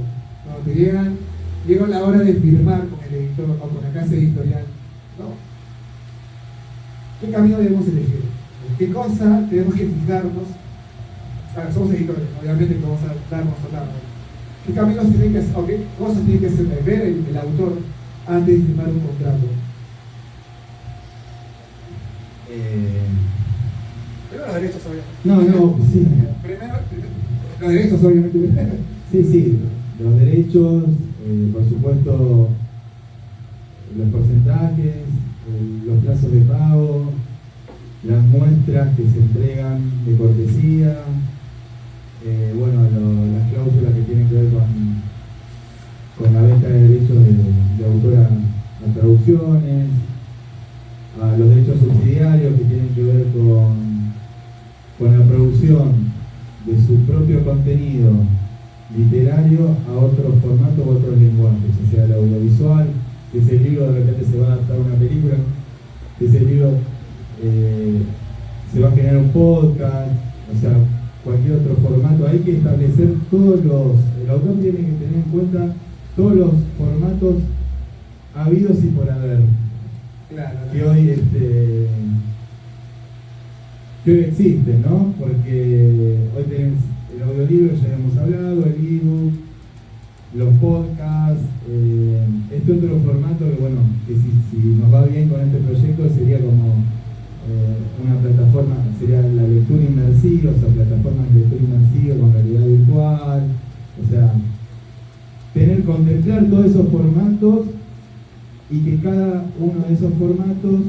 cuando te llega la hora de firmar con el editor o con la casa editorial, ¿no? ¿Qué camino debemos elegir? ¿Qué cosa tenemos que fijarnos? Claro, somos editores, obviamente que vamos a darnos a dar. ¿Qué caminos tienen que hacer, o qué cosas tiene que hacer ver el autor antes de firmar un contrato? Primero los derechos, obviamente. No, sí. Primero, los derechos, obviamente. Sí, los derechos, por supuesto, los porcentajes, los plazos de pago, las muestras que se entregan de cortesía, bueno, las cláusulas que tienen que ver con la venta de derechos de autor a traducciones, a los derechos subsidiarios que tienen que ver con la producción de su propio contenido literario a otros formatos o otros lenguajes, o sea, el audiovisual, que ese libro de repente se va a adaptar a una película, que ese libro se va a generar un podcast, o sea, cualquier otro formato. Hay que establecer el autor tiene que tener en cuenta todos los formatos habidos y por haber. Claro, Que hoy existen, ¿no? Porque hoy tenés el audiolibro, ya hemos hablado, el ebook, los podcasts, este otro formato que, bueno, que si nos va bien con este proyecto sería como una plataforma, sería la lectura inmersiva, o sea, plataformas de lectura inmersiva con realidad virtual, o sea, contemplar todos esos formatos y que cada uno de esos formatos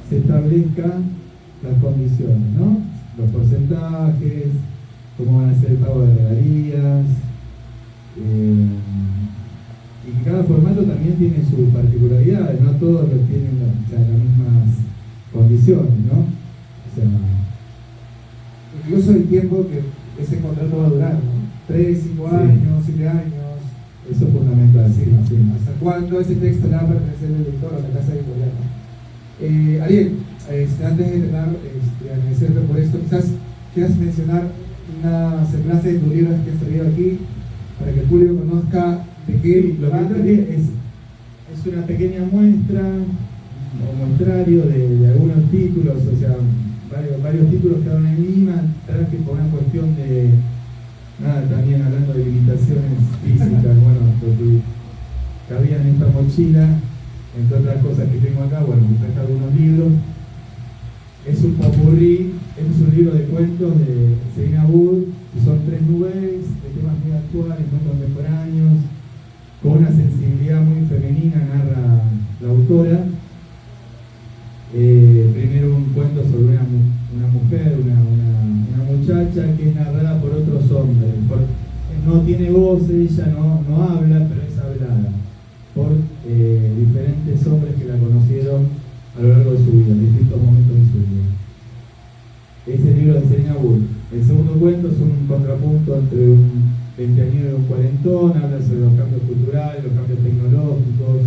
se establezcan las condiciones, ¿no? Los porcentajes, cómo van a ser el pago de regalías, y que cada formato también tiene sus particularidades, no todos tienen las mismas condiciones, ¿no? O sea, incluso el tiempo que ese contrato va a durar, ¿no? 3, 5 años, 7 años. Eso es fundamental, sí. ¿Hasta cuándo ese texto le va a pertenecer al lector o a la casa editorial, ¿no? Ariel, antes de terminar, agradecerte por esto, quizás quieras mencionar una semblanza de tus libros que has traído aquí para que el público conozca de qué lo que traje es una pequeña muestra o muestrario de algunos títulos, o sea, varios títulos quedaron en Lima, traje por una cuestión de también hablando de limitaciones físicas, bueno, lo que cabía en esta mochila, entre otras cosas que tengo acá, bueno, traje algunos libros. Es un popurrí, es un libro de cuentos de Serena Wood, que son 3 novelas de temas muy actuales, muy contemporáneos, con una sensibilidad muy femenina, narra la autora. Primero un cuento sobre una mujer, una muchacha que es narrada por otros hombres. No tiene voz, ella no habla, pero es hablada por diferentes hombres que la conocieron a lo largo de su vida, en distintos momentos de su vida. Es el libro de Serena Wood. El segundo cuento es un contrapunto entre un veinteañero y un cuarentón, habla sobre los cambios culturales, los cambios tecnológicos,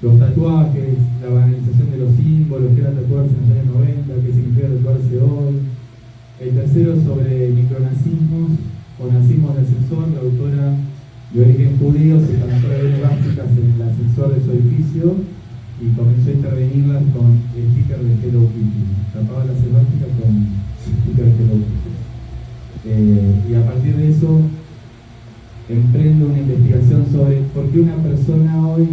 los tatuajes, la banalización de los símbolos, qué era tatuarse en los años 90, qué significa tatuarse hoy. El tercero sobre micronazismos o nazismos de ascensor. La autora de origen judío se cansó de ver elásticas en el ascensor de su edificio y comenzó a intervenirlas con el sticker de Hello Kitty. Tapaba las elásticas con el sticker de Hello Kitty. Y a partir de eso emprende una investigación sobre por qué una persona hoy,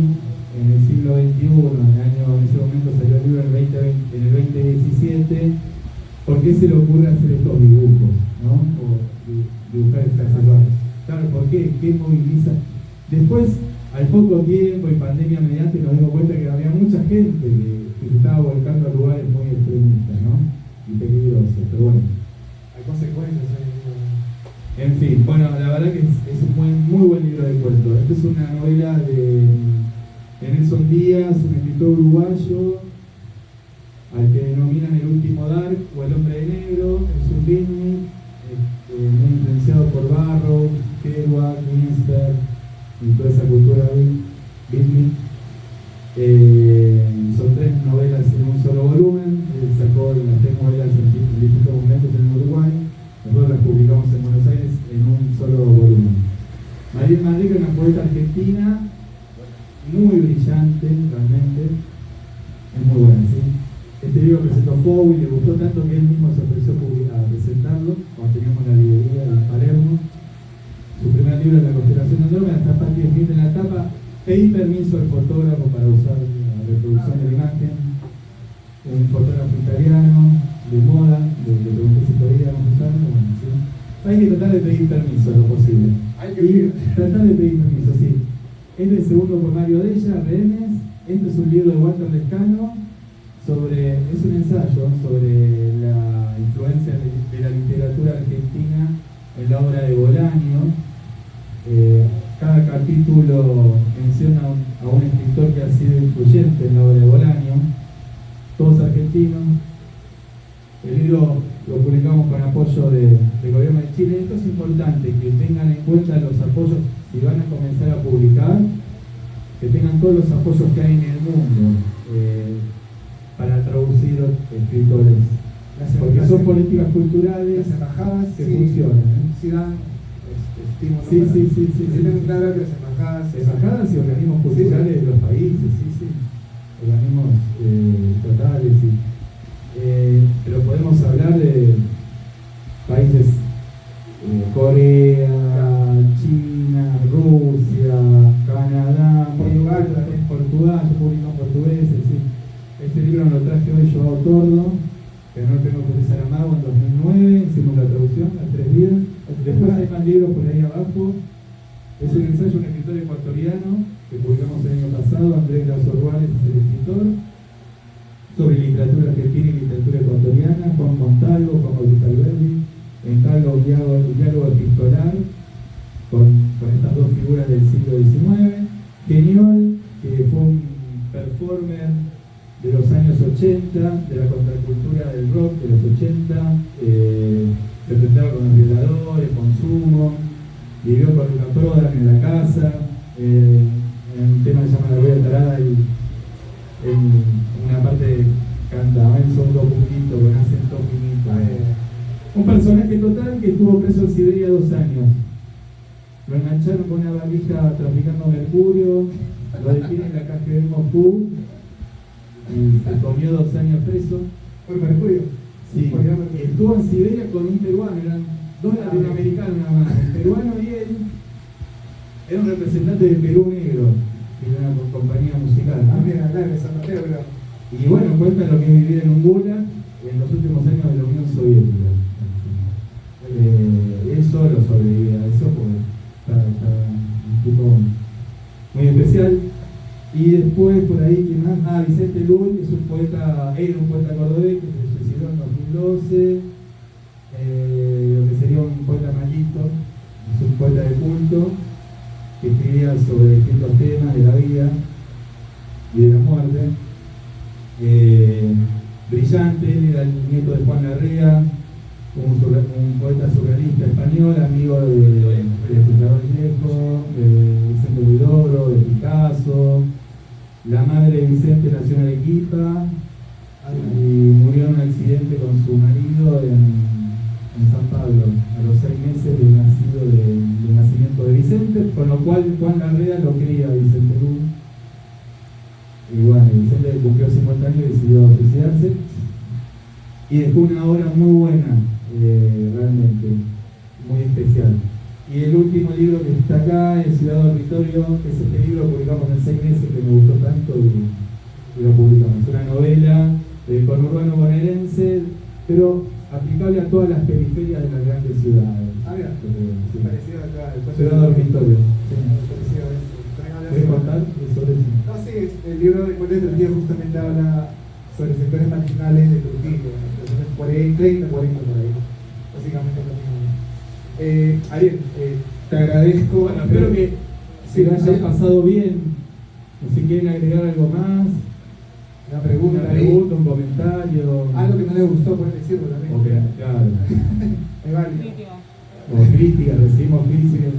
en el siglo XXI, en ese momento salió el libro en el 2017, ¿por qué se le ocurre hacer estos dibujos, ¿no? O dibujar estas imágenes? Claro, ¿por qué? ¿Qué moviliza? Después, al poco tiempo y pandemia mediante, nos dimos cuenta que había mucha gente que se estaba volcando a lugares muy extremistas, ¿no? Y peligrosos, pero bueno. Hay consecuencias ahí. En fin, bueno, la verdad que es un muy buen libro de cuentos. Esta es una novela de Nelson Díaz, un escritor uruguayo, al que denominan el último Dark o el hombre de negro. Es un beatnik, muy influenciado por Barrow, Kerouac, Ginsberg y toda esa cultura beatnik. Son 3 novelas en un solo volumen. Él sacó las 3 novelas en distintos momentos en Uruguay. Nosotros las publicamos en Buenos Aires en un solo volumen. Mariel Manrique es una poeta argentina muy brillante, realmente. Es muy buena, ¿sí? Este libro presentó Fowl y le gustó tanto que él mismo se ofreció a presentarlo cuando teníamos la librería de Palermo. Su primer libro es La constelación de Andrómeda, está Patti Smith en la tapa. Pedí permiso al fotógrafo para usar la reproducción de la imagen. Un fotógrafo italiano de moda, le pregunté si podíamos usarlo. Bueno, ¿sí? Hay que tratar de pedir permiso a lo posible. Tratar de pedir permiso, sí. Este es el segundo poemario de ella, Rehenes. Este es un libro de Walter Lescano. Es un ensayo sobre la influencia de la literatura argentina en la obra de Bolaño. Cada capítulo menciona a un escritor que ha sido influyente en la obra de Bolaño, todos argentinos. El libro lo publicamos con apoyo del gobierno de Chile. Esto es importante, que tengan en cuenta los apoyos, si van a comenzar a publicar, que tengan todos los apoyos que hay en el mundo para traducir escritores. Porque son las- políticas culturales Las embajadas que sí, funcionan. sí dan estímulo. Sí, para- sí. tengo claro que las embajadas. Embajadas y organismos culturales de los países, sí. Organismos estatales, sí. Pero podemos hablar de países Corea, China, Rusia, Canadá, Portugal también. Portugal, yo publico en portugués, sí. Este libro lo traje hoy Joao Tordo, que no tengo que usar a Mago en 2009, hicimos la traducción, las 3 vidas. Después hay más libros por ahí abajo. Es un ensayo de un escritor ecuatoriano que publicamos el año pasado, Andrés Lazo Ruales es el escritor, sobre literatura argentina y literatura ecuatoriana, Juan Montalvo, Juan Bautista Alberdi, encarga un diálogo epistolar con estas dos figuras del siglo XIX. Geniol, que fue un performer de los años 80, de la contracultura del rock de los 80, se enfrentaba con los violadores, con Sumo, vivió con Luca Prodan en la casa, en un tema que se llama La Rueda Tarada, en una parte canta, en son 2 puntitos, con acento finito. Un personaje total que estuvo preso en Siberia 2 años. Lo engancharon con una valija traficando mercurio, lo detienen en la KGB en Moscú y se comió 2 años preso. Por mercurio. Sí, Por mercurio. estuvo en Siberia con un peruano, eran 2 latinoamericanos nada más, el peruano y él. Era un representante del Perú Negro, que era una compañía musical, ¿no? Mira, claro, de San Mateo, pero. Y bueno, cuentan lo que es vivir en un gulag en los últimos años de la Unión Soviética. Él solo sobrevive a eso porque está un tipo muy especial. Y después por ahí, ¿quién más? Vicente Lull, que es un poeta, era un poeta cordobés que se suicidó en 2012, lo que sería un poeta maldito, es un poeta de culto, que escribía sobre distintos temas de la vida y de la muerte. Brillante, él era el nieto de Juan Larrea, un poeta surrealista español, amigo de Pizarro Viejo, de Vicente Huidobro, de Picasso. La madre de Vicente nació en Arequipa y murió en un accidente con su marido en San Pablo, a los 6 meses del nacimiento de Vicente, con lo cual Juan Larrea lo quería a Vicente Lull. Y bueno, Vicente cumplió 50 años y decidió suicidarse. Y dejó una obra muy buena, realmente, muy especial. Y el último libro que está acá, El Ciudad Dormitorio, es este libro que publicamos en 6 meses que me gustó tanto y lo publicamos. Es una novela del conurbano bonaerense, pero aplicable a todas las periferias de las grandes ciudades. Mira, Sí. parecido acá. Ciudad Dormitorio. Sí. Parecido a esto. ¿Puedes contar sobre eso? No, sí, el libro de Cuentos de Trujillo justamente habla sobre sectores marginales de Trujillo, entonces 30, 40 por ahí, básicamente lo mismo. Ariel, te agradezco. Bueno, espero que se lo hayan pasado bien. O si quieren agregar algo más, Una pregunta, una pregunta, un comentario. algo que no les gustó, pueden decirlo también. O claro. Es válido. O críticas, recibimos críticas.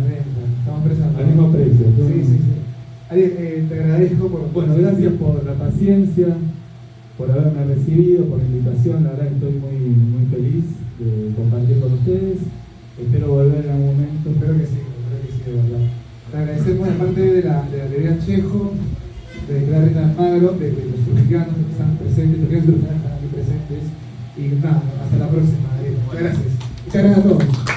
Estamos presos. Al mismo precio. Sí. Ariel, te agradezco por. Bueno, gracias por la paciencia, por haberme recibido, por la invitación. La verdad que estoy muy feliz de compartir con ustedes. Espero volver en algún momento. Espero que sí, de verdad. Te agradecemos de parte de la librería Chejo, de Clarita Almagro, de los trujillanos que están presentes, los que están aquí presentes. Y nada, hasta la próxima. Ariel. Muchas gracias. Muchas gracias a todos.